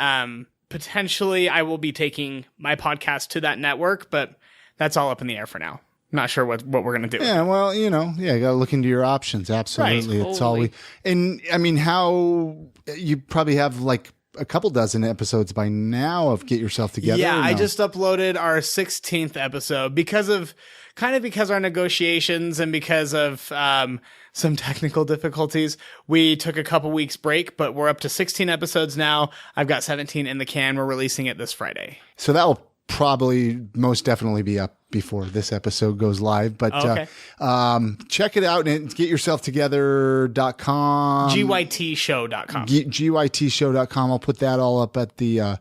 potentially I will be taking my podcast to that network, but that's all up in the air for now. Not sure what we're going to do. Yeah, well, you got to look into your options. Absolutely. Right, It's all totally. and I mean, how you probably have like a couple dozen episodes by now of Get Yourself Together. Yeah, or I no? just uploaded our 16th episode because our negotiations and because of some technical difficulties. We took a couple weeks break, but we're up to 16 episodes now. I've got 17 in the can. We're releasing it this Friday. So that will probably most definitely be up before this episode goes live. But Okay. Check it out and getyourselftogether.com. GYTshow.com. GYTshow.com. I'll put that all up at the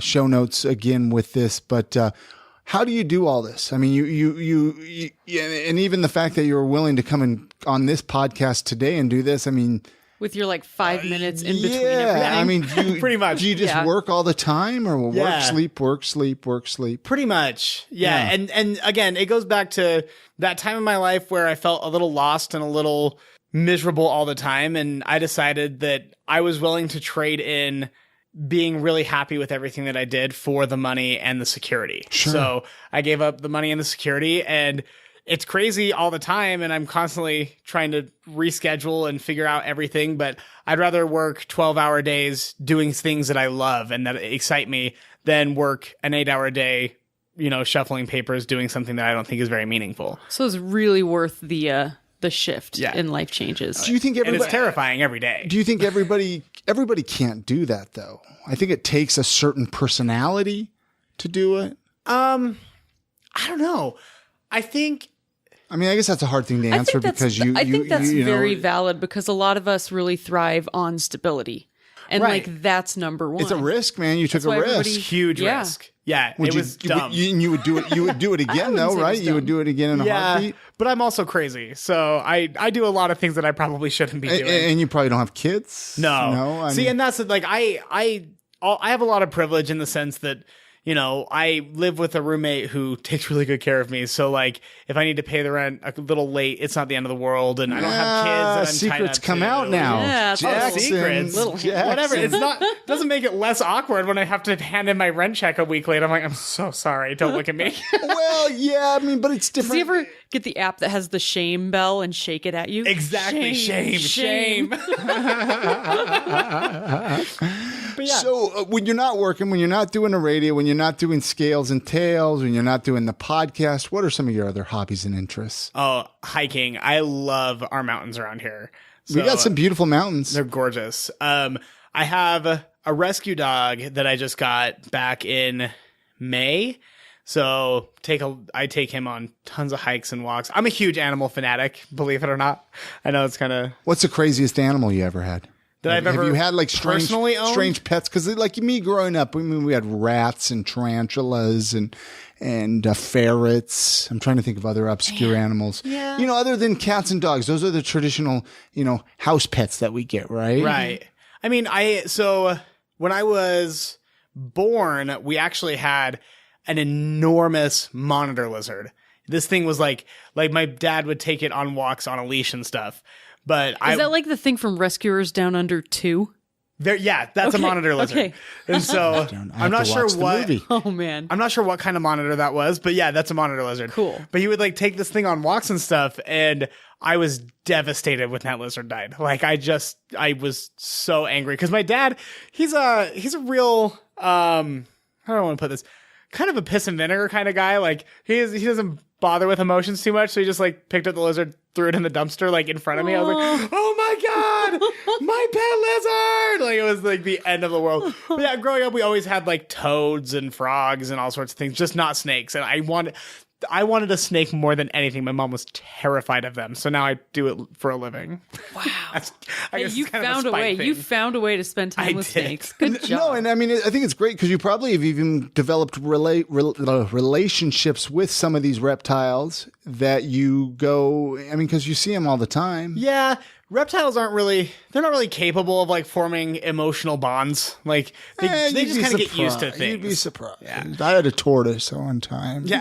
show notes again with this. But how do you do all this? I mean, you and even the fact that you were willing to come in on this podcast today and do this, I mean, with your like 5 minutes in between yeah, everything. I mean, Pretty much. Do you just Yeah. work all the time, or work, Yeah. sleep, work, sleep, work, sleep? Pretty much. Yeah. Yeah. And again, it goes back to that time in my life where I felt a little lost and a little miserable all the time. And I decided that I was willing to trade in being really happy with everything that I did for the money and the security. Sure. So I gave up the money and the security, and it's crazy all the time. And I'm constantly trying to reschedule and figure out everything, but I'd rather work 12-hour days doing things that I love and that excite me than work an 8-hour day, shuffling papers, doing something that I don't think is very meaningful. So it's really worth the shift Yeah. in life changes. Do you think And everybody? it's terrifying every day. Do you think everybody can't do that though? I think it takes a certain personality to do it. I don't know. I mean, I guess that's a hard thing to answer because I think that's you know, very valid because a lot of us really thrive on stability. And Right. like that's number one. it's a risk, man. You took That's why a risk. everybody- huge Yeah. risk. Yeah, Would it was dumb. You would do it. You would do it again, wouldn't though, say it right? was You would dumb. do it again in a yeah, heartbeat. but I'm also crazy, so I do a lot of things that I probably shouldn't be doing. And you probably don't have kids. No. I See, mean, and that's it. Like I have a lot of privilege in the sense that, I live with a roommate who takes really good care of me. So like if I need to pay the rent a little late, it's not the end of the world, and I don't have kids that I'm secrets tied up come to. out now. Yeah, it's all Jackson, secrets. Jackson. Whatever. It's not doesn't make it less awkward when I have to hand in my rent check a week late. I'm like, I'm so sorry. Don't look at me. Well, yeah, I mean, but it's Does different. he ever get the app that has the shame bell and shake it at you? Exactly. Shame. But yeah. So when you're not working, when you're not doing the radio, when you're not doing Scales and Tails, when you're not doing the podcast, what are some of your other hobbies and interests? Oh, hiking. I love our mountains around here. We got some beautiful mountains. They're gorgeous. I have a rescue dog that I just got back in May. So I take him on tons of hikes and walks. I'm a huge animal fanatic, believe it or not. I know it's kind of What's the craziest animal you ever had? that I've Have ever you had like strange personally owned? pets? Because like me growing up, we had rats and tarantulas and ferrets. I'm trying to think of other obscure animals. Yeah. Other than cats and dogs, those are the traditional house pets that we get, right? Right. I mean, so when I was born, we actually had an enormous monitor lizard. This thing was like my dad would take it on walks on a leash and stuff. But Is that like the thing from Rescuers Down Under 2? That's a monitor lizard. Okay. And so I'm not sure what. Oh man. I'm not sure what kind of monitor that was, but yeah, that's a monitor lizard. Cool. But he would like take this thing on walks and stuff, and I was devastated when that lizard died. Like I was so angry because my dad, he's a real how do I want to put this? Kind of a piss and vinegar kind of guy. Like he doesn't bother with emotions too much, so he just like picked up the lizard, threw it in the dumpster like in front of me. I was like, oh my god, my pet lizard! Like it was like the end of the world. But yeah, growing up we always had like toads and frogs and all sorts of things, just not snakes. And I wanted a snake more than anything. My mom was terrified of them, so now I do it for a living. Wow. I guess you it's kind of found a a spite way. thing. You found a way to spend time with did. snakes. Good job. No, and I mean, I think it's great because you probably have even developed relationships with some of these reptiles that you go, I mean, because you see them all the time. Yeah, reptiles they're not really capable of like forming emotional bonds. Like they just kind of get used to things. You'd be surprised. Yeah. I had a tortoise one time. Yeah.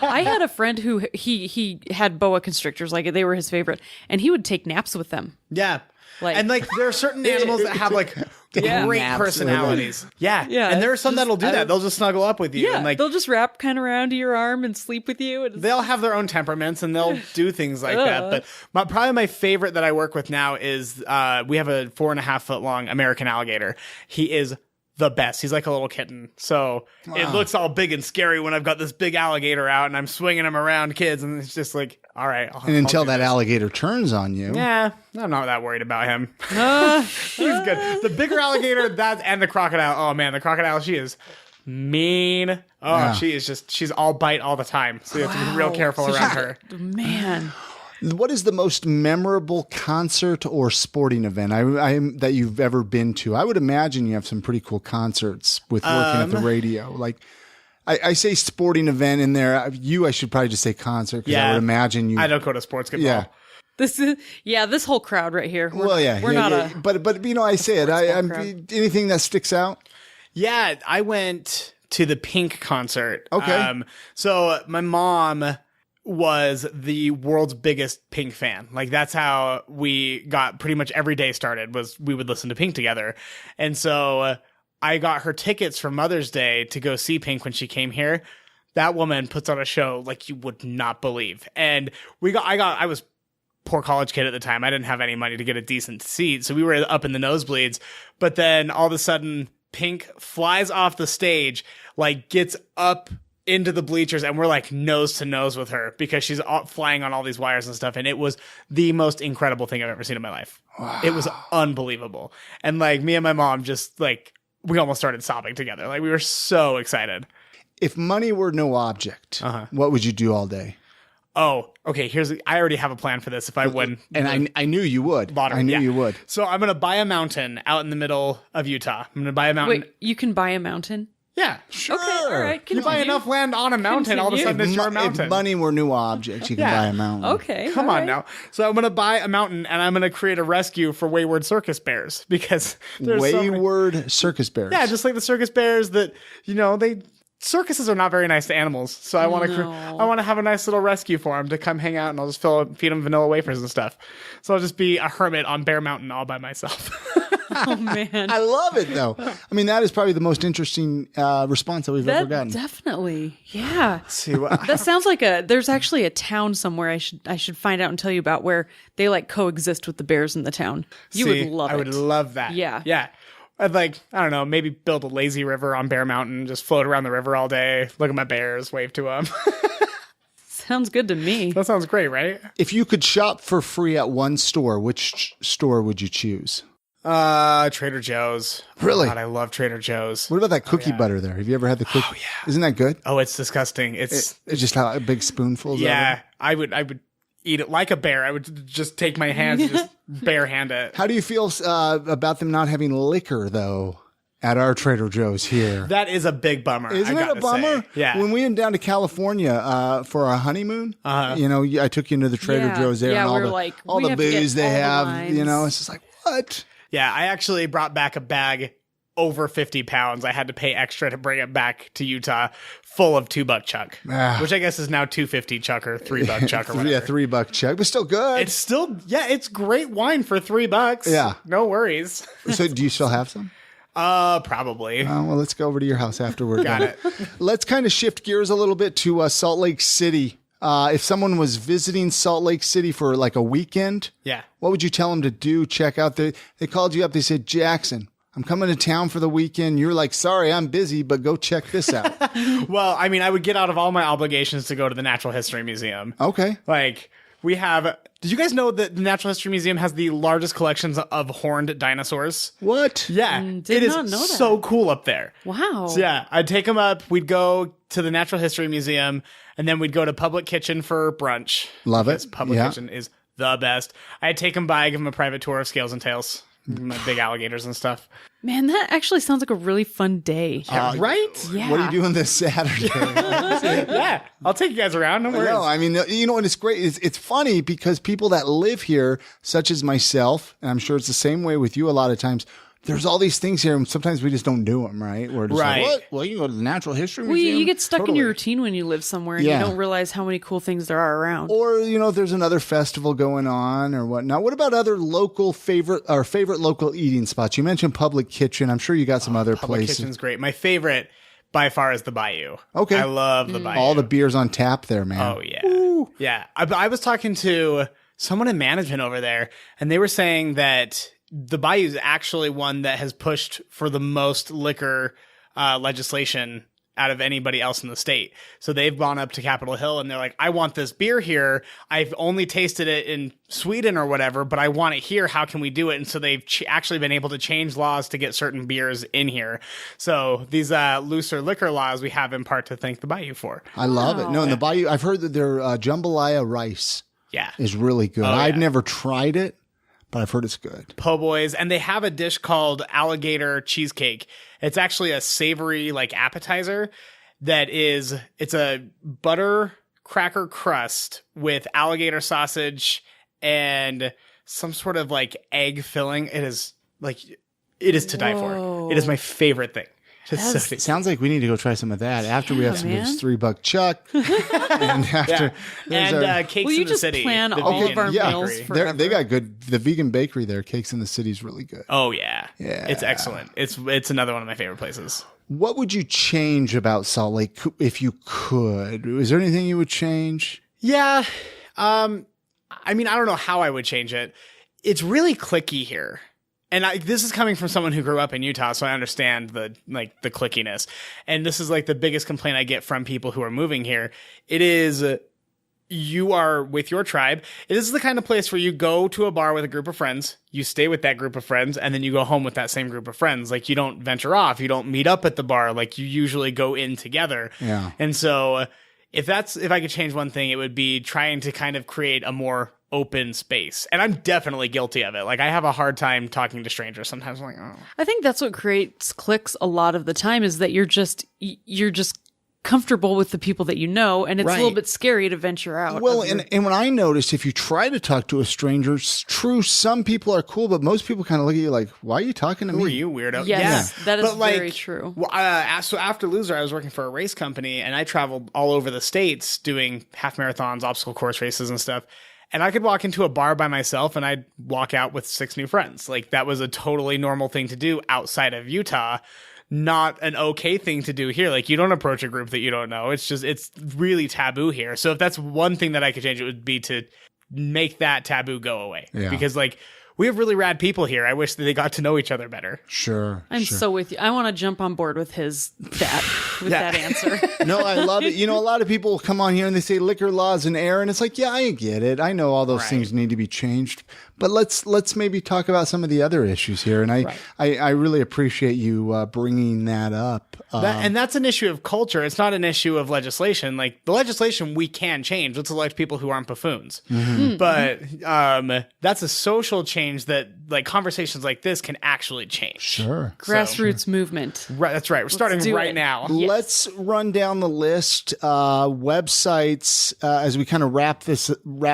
I had a friend who he had boa constrictors, like they were his favorite, and he would take naps with them. Yeah. Like- and like there are certain animals that have like Yeah. great Naps personalities. Yeah. Yeah, And there are some just- that'll do that. They'll just snuggle up with you. Yeah, And like they'll just wrap kind of around your arm and sleep with you. And they'll have their own temperaments and they'll do things like that. But probably my favorite that I work with now is we have a 4.5 foot long American alligator. He is the best. He's like a little kitten. So it looks all big and scary when I've got this big alligator out and I'm swinging him around kids. And it's just like, all right. And until I'll do that this. alligator turns on you. Yeah, I'm not that worried about him. He's good. The bigger alligator, and the crocodile. Oh man, the crocodile, she is mean. Oh, Yeah. she's all bite all the time. So you have to be real careful around her. man, What is the most memorable concert or sporting event that you've ever been to? I would imagine you have some pretty cool concerts with working at the radio. Like, I say sporting event in there. I should probably just say concert because I would imagine you. I don't go to sports football. Yeah. this whole crowd right here. We're not a. But you know, I say it. I'm crowd. anything that sticks out. Yeah, I went to the Pink concert. Okay. So my mom was the world's biggest Pink fan. Like that's how we got pretty much every day started, was we would listen to Pink together. And so I got her tickets for Mother's Day to go see Pink when she came here. That woman puts on a show like you would not believe. And I was poor college kid at the time. I didn't have any money to get a decent seat. So we were up in the nosebleeds, but then all of a sudden Pink flies off the stage, like gets up into the bleachers, and we're like nose to nose with her because she's flying on all these wires and stuff. And it was the most incredible thing I've ever seen in my life. Wow. It was unbelievable. And like me and my mom just like, we almost started sobbing together. Like we were so excited. If money were no object, what would you do all day? Oh, okay. I already have a plan for this if I win. And I knew you would. Lottery. I knew Yeah. you would. So I'm going to buy a mountain out in the middle of Utah. I'm going to buy a mountain. Wait, you can buy a mountain? Yeah. Sure. Okay, all right. You buy enough land on a mountain, all of a Continue. sudden it's your mountain. If money were no object, you can Yeah. buy a mountain. Okay. Come all on right. now. So I'm going to buy a mountain and I'm going to create a rescue for wayward circus bears because there's so many- Wayward circus bears. Yeah, just like the circus bears that, circuses are not very nice to animals. So I want to have a nice little rescue for them to come hang out, and I'll just feed them vanilla wafers and stuff. So I'll just be a hermit on Bear Mountain all by myself. Oh man, I love it though. I mean, that is probably the most interesting response that we've ever gotten. Definitely, yeah. See what That sounds like there's actually a town somewhere I should find out and tell you about where they like coexist with the bears in the town. You would love it. I would love that. Yeah. Yeah. I'd I don't know, maybe build a lazy river on Bear Mountain, just float around the river all day, look at my bears, wave to them. Sounds good to me. That sounds great, right? If you could shop for free at one store, which store would you choose? Trader Joe's. Really? God, I love Trader Joe's. What about that cookie butter there? Have you ever had the cookie? Oh, yeah. Isn't that good? Oh, it's disgusting. It's Just how big spoonfuls yeah. of it? I would eat it like a bear. I would just take my hands and just bare hand it. How do you feel about them not having liquor, though, at our Trader Joe's here? That is a big bummer. Isn't I it a gotta bummer? say. Yeah. When we went down to California for our honeymoon, I took you into the Trader Yeah. Joe's there, Yeah, and we all were the like, all we the have to get booze they all the have. lines. It's just like, what? Yeah, I actually brought back a bag over 50 pounds, I had to pay extra to bring it back to Utah full of $2 chuck, which I guess is now $2.50 chuck or $3 chuck or whatever. Yeah, $3 chuck, but still good. It's still, it's great wine for $3. Yeah. No worries. So do you still have some? Probably. Well, let's go over to your house afterward. Got it. Let's kind of shift gears a little bit to Salt Lake City. If someone was visiting Salt Lake City for like a weekend, what would you tell them to do? Check out they called you up. They said, Jackson, I'm coming to town for the weekend. You're like, sorry, I'm busy, but go check this out. Well, I mean, I would get out of all my obligations to go to the Natural History Museum. Okay. Like, we have... Did you guys know that the Natural History Museum has the largest collections of horned dinosaurs? What? Yeah. Did not know that. So cool up there. Wow. So yeah, I'd take them up. We'd go to the Natural History Museum, and then we'd go to Public Kitchen for brunch. Love it. Public Kitchen is the best. I'd take them by, give them a private tour of Scales and Tails. My big alligators and stuff. Man, that actually sounds like a really fun day. Right? Yeah. What are you doing this Saturday? Yeah. I'll take you guys around. No worries. No, I mean, you know what? It's great. It's funny because people that live here, such as myself, and I'm sure it's the same way with you a lot of times, there's all these things here, and sometimes we just don't do them, right? We're just like, what? Well, you can go to the Natural History Museum. You get stuck in your routine when you live somewhere, and you don't realize how many cool things there are around. Or, if there's another festival going on or whatnot. What about other favorite local eating spots? You mentioned Public Kitchen. I'm sure you got some other Public places. Kitchen's great. My favorite by far is the Bayou. Okay. I love the Bayou. All the beers on tap there, man. Oh, yeah. Ooh. Yeah. I was talking to someone in management over there, and they were saying that the Bayou is actually one that has pushed for the most liquor legislation out of anybody else in the state. So they've gone up to Capitol Hill and they're like, I want this beer here. I've only tasted it in Sweden or whatever, but I want it here. How can we do it? And so they've actually been able to change laws to get certain beers in here. So these looser liquor laws we have in part to thank the Bayou for. I love it. No, in the Bayou, I've heard that their jambalaya rice is really good. I've never tried it, but I've heard it's good. Po' boys. And they have a dish called alligator cheesecake. It's actually a savory like appetizer it's a butter cracker crust with alligator sausage and some sort of like egg filling. It is to die for. It is my favorite thing. It sounds like we need to go try some of that after we have some of this $3 chuck. And after Cakes in the City. Plan all of our meals forever. They got good. The vegan bakery there, Cakes in the City, is really good. Oh yeah, it's excellent. It's another one of my favorite places. What would you change about Salt Lake if you could? Is there anything you would change? Yeah, I mean, I don't know how I would change it. It's really cliquey here. And this is coming from someone who grew up in Utah, so I understand the clickiness. And this is like the biggest complaint I get from people who are moving here. It is, you are with your tribe. This is the kind of place where you go to a bar with a group of friends, you stay with that group of friends, and then you go home with that same group of friends. Like, you don't venture off. You don't meet up at the bar. Like, you usually go in together. Yeah. And so if I could change one thing, it would be trying to kind of create a more open space. And I'm definitely guilty of it. Like, I have a hard time talking to strangers. Sometimes I'm like, oh. I think that's what creates cliques a lot of the time, is that you're just comfortable with the people that you know, and it's a little bit scary to venture out. Well, and when I noticed, if you try to talk to a stranger, it's true, some people are cool, but most people kind of look at you like, why are you talking to me? Who are you, weirdo? Yes, that is very true. Well, so after Loser, I was working for a race company, and I traveled all over the states doing half marathons, obstacle course races and stuff. And I could walk into a bar by myself and I'd walk out with 6 new friends. Like, that was a totally normal thing to do outside of Utah. Not an okay thing to do here. Like, you don't approach a group that you don't know. It's really taboo here. So if that's one thing that I could change, it would be to make that taboo go away. Yeah. Because, like, we have really rad people here. I wish that they got to know each other better. Sure. I'm so with you. I want to jump on board with that answer. No, I love it. A lot of people come on here and they say liquor laws and air, and it's like, yeah, I get it. I know all those things need to be changed. But let's maybe talk about some of the other issues here. And I really appreciate you bringing that up. And that's an issue of culture. It's not an issue of legislation. Like, the legislation we can change. Let's elect people who aren't buffoons. Mm-hmm. But that's a social change that, like, conversations like this can actually change. Sure. Grassroots movement. Right, that's right. We're starting right now. Yes. let's run down the list. Websites, as we kind of wrap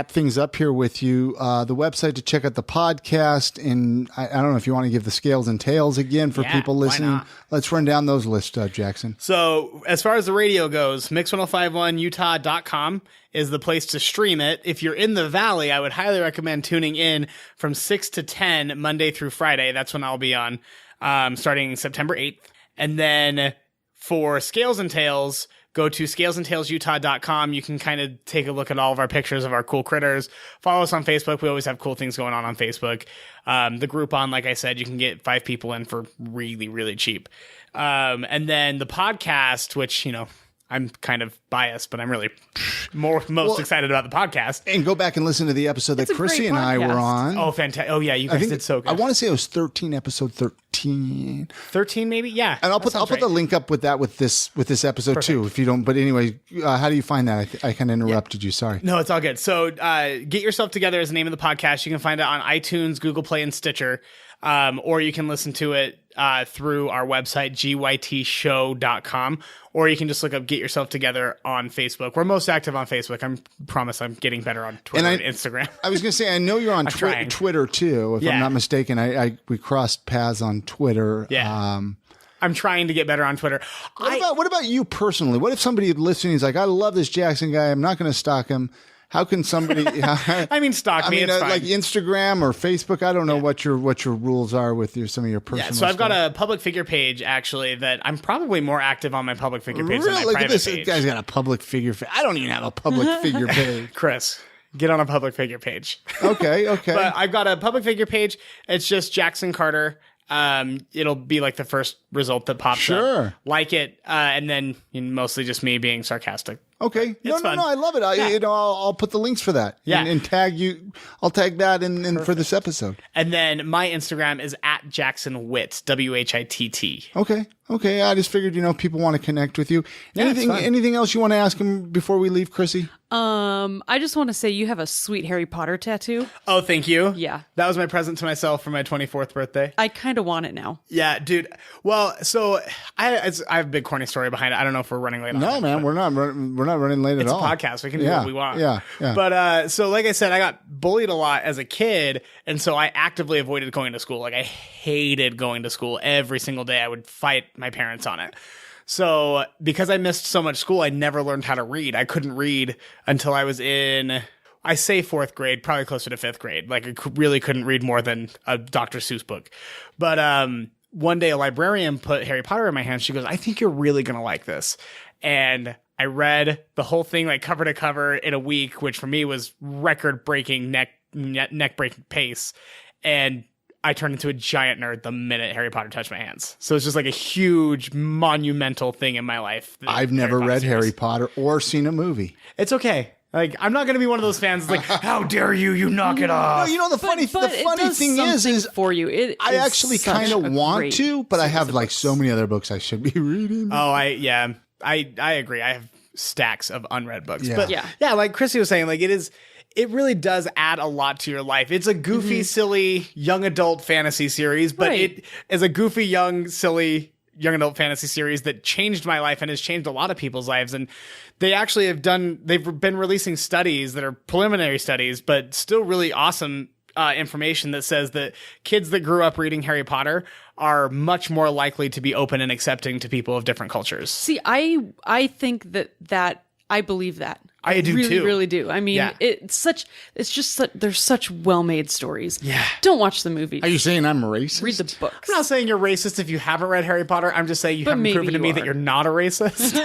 things up here with you. The website to check out the podcast, and I don't know if you want to give the scales and tails again for people listening. Let's run down those lists, Jackson. So as far as the radio goes, Mix105.1Utah.com is the place to stream it. If you're in the Valley, I would highly recommend tuning in from 6 to 10 Monday through Friday. That's when I'll be on, starting September 8th. And then for Scales and Tails, go to scalesandtailsutah.com. You can kind of take a look at all of our pictures of our cool critters. Follow us on Facebook. We always have cool things going on Facebook. The Groupon, like I said, you can get 5 people in for really, really cheap. And then the podcast, which, you know, I'm kind of biased, but I'm really most excited about the podcast. And go back and listen to the episode that Chrissy and I were on. Oh, fantastic. Oh, yeah, you guys did so good. I want to say it was 13, episode 13. 13, maybe? Yeah. And I'll put the link up with this episode too, if you don't. But anyway, how do you find that? I kind of interrupted you. Sorry. No, it's all good. So Get Yourself Together is the name of the podcast. You can find it on iTunes, Google Play, and Stitcher. Or you can listen to it through our website, gytshow.com, or you can just look up Get Yourself Together on Facebook. We're most active on Facebook. I promise I'm getting better on Twitter and Instagram. I was going to say, I know you're on Twitter too, if I'm not mistaken. We crossed paths on Twitter. Yeah. I'm trying to get better on Twitter. What about you personally? What if somebody listening is like, I love this Jackson guy. I'm not going to stalk him. How can somebody? I mean, stalk me. It's fine. Like Instagram or Facebook. I don't know what your rules are with some of your personal. Yeah, so I've got a public figure page actually that I'm probably more active on my public figure page than my private page. This guy's got a public figure. I don't even have a public figure page. Chris, get on a public figure page. Okay. But I've got a public figure page. It's just Jackson Carter. It'll be like the first result that pops up. Like it, and then mostly just me being sarcastic. Okay. No, I love it. I'll put the links for that. Yeah. And tag you. I'll tag that in for this episode. And then my Instagram is @JacksonWitt, WHITT. Okay. I just figured, people want to connect with you. Anything else you want to ask him before we leave, Chrissy? I just want to say you have a sweet Harry Potter tattoo. Oh, thank you. Yeah. That was my present to myself for my 24th birthday. I kind of want it now. Yeah, dude. Well, so I have a big corny story behind it. I don't know if we're running late on it. No, man, we're not running late at all. It's a podcast. We can do what we want. Yeah. But so like I said, I got bullied a lot as a kid, and so I actively avoided going to school. Like I hated going to school every single day. I would fight my parents on it. So because I missed so much school, I never learned how to read. I couldn't read until I was in, I say 4th grade, probably closer to 5th grade. Like I really couldn't read more than a Dr. Seuss book. But one day a librarian put Harry Potter in my hands. She goes, I think you're really going to like this. And I read the whole thing like cover to cover in a week, which for me was record-breaking, neck-breaking pace. And I turned into a giant nerd the minute Harry Potter touched my hands. So it's just like a huge, monumental thing in my life. I've never read Harry Potter or seen a movie. It's okay. Like, I'm not going to be one of those fans like, how dare you knock it off. No, the funny thing is for you. I actually kind of want to, but I have like so many other books I should be reading. Oh, I agree. I have stacks of unread books. Yeah. But yeah, like Chrissy was saying, like it really does add a lot to your life. It's a goofy, silly, young adult fantasy series, but it is a goofy, young, silly, young adult fantasy series that changed my life and has changed a lot of people's lives. And they actually they've been releasing studies that are preliminary studies, but still really awesome information that says that kids that grew up reading Harry Potter are much more likely to be open and accepting to people of different cultures. See, I think that I believe that. I do really, too. Really do. I mean, there's such well-made stories. Yeah. Don't watch the movie. Are you saying I'm racist? Read the books. I'm not saying you're racist if you haven't read Harry Potter. I'm just saying you haven't proven to me that you're not a racist.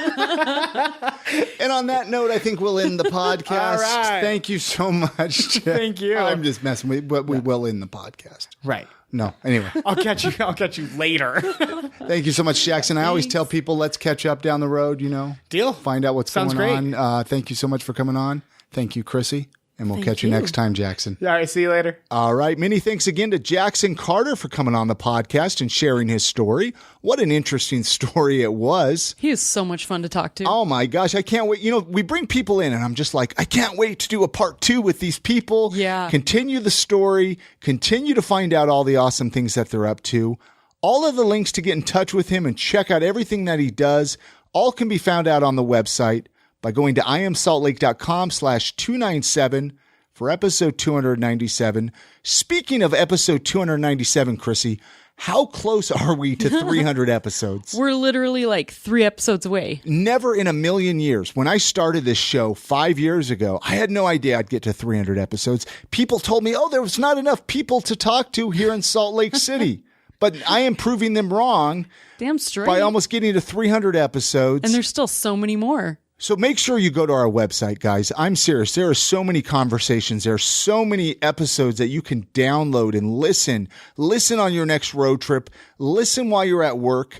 And on that note, I think we'll end the podcast. All right. Thank you so much. Thank you. I'm just messing with you, but we will end the podcast. Right. No, anyway. I'll catch you later. Thank you so much, Jackson. I always tell people, let's catch up down the road, Deal. Find out what's going on. Thank you so much for coming on. Thank you, Chrissy. And we'll catch you next time, Jackson. All right, see you later. All right. Many thanks again to Jackson Carter for coming on the podcast and sharing his story. What an interesting story it was. He is so much fun to talk to. Oh, my gosh. I can't wait. We bring people in, and I'm just like, I can't wait to do a part 2 with these people. Yeah. Continue the story. Continue to find out all the awesome things that they're up to. All of the links to get in touch with him and check out everything that he does All can be found out on the website by going to iamsaltlake.com/297 for episode 297. Speaking of episode 297, Chrissy, how close are we to 300 episodes? We're literally like 3 episodes away. Never in a million years. When I started this show 5 years ago, I had no idea I'd get to 300 episodes. People told me, there was not enough people to talk to here in Salt Lake City. But I am proving them wrong. Damn straight. By almost getting to 300 episodes. And there's still so many more. So make sure you go to our website, guys. I'm serious. There are so many conversations. There are so many episodes that you can download and listen. Listen on your next road trip. Listen while you're at work.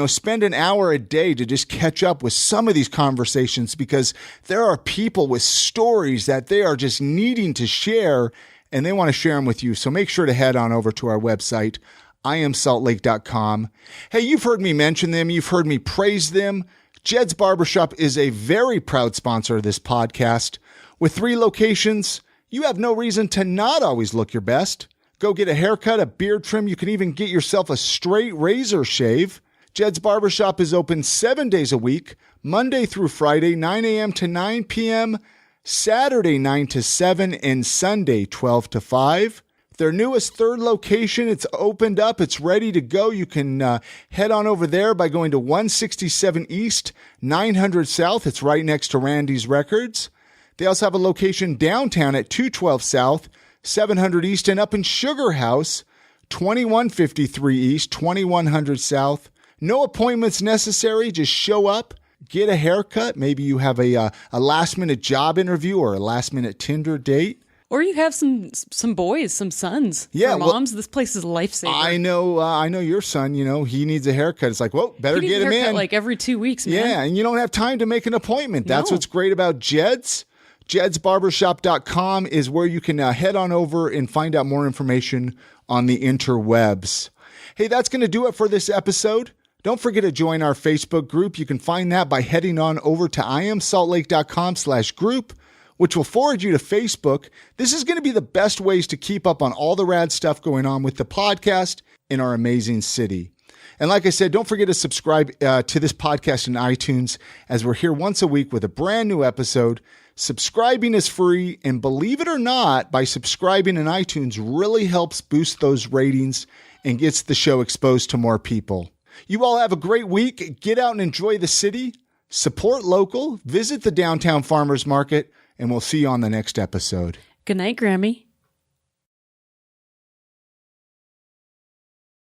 Spend an hour a day to just catch up with some of these conversations, because there are people with stories that they are just needing to share, and they want to share them with you. So make sure to head on over to our website, iamsaltlake.com. Hey, you've heard me mention them. You've heard me praise them. Jed's Barbershop is a very proud sponsor of this podcast. With 3 locations, you have no reason to not always look your best. Go get a haircut, a beard trim. You can even get yourself a straight razor shave. Jed's Barbershop is open 7 days a week, Monday through Friday, 9 a.m. to 9 p.m., Saturday 9 to 7, and Sunday 12 to 5. Their newest 3rd location, it's opened up. It's ready to go. You can head on over there by going to 167 East, 900 South. It's right next to Randy's Records. They also have a location downtown at 212 South, 700 East, and up in Sugar House, 2153 East, 2100 South. No appointments necessary. Just show up, get a haircut. Maybe you have a last-minute job interview or a last-minute Tinder date. Or you have some boys, some sons. Yeah, for moms, this place is a lifesaver. I know your son, he needs a haircut. It's like, better get him in. Like every 2 weeks, man. Yeah, and you don't have time to make an appointment. That's what's great about Jed's. Jed'sBarbershop.com is where you can head on over and find out more information on the interwebs. Hey, that's going to do it for this episode. Don't forget to join our Facebook group. You can find that by heading on over to iamsaltlake.com/group. which will forward you to Facebook. This is going to be the best ways to keep up on all the rad stuff going on with the podcast in our amazing city. And like I said, don't forget to subscribe to this podcast in iTunes, as we're here once a week with a brand new episode. Subscribing is free, and believe it or not, by subscribing in iTunes really helps boost those ratings and gets the show exposed to more people. You all have a great week. Get out and enjoy the city. Support local. Visit the downtown farmers market. And we'll see you on the next episode. Good night, Grammy.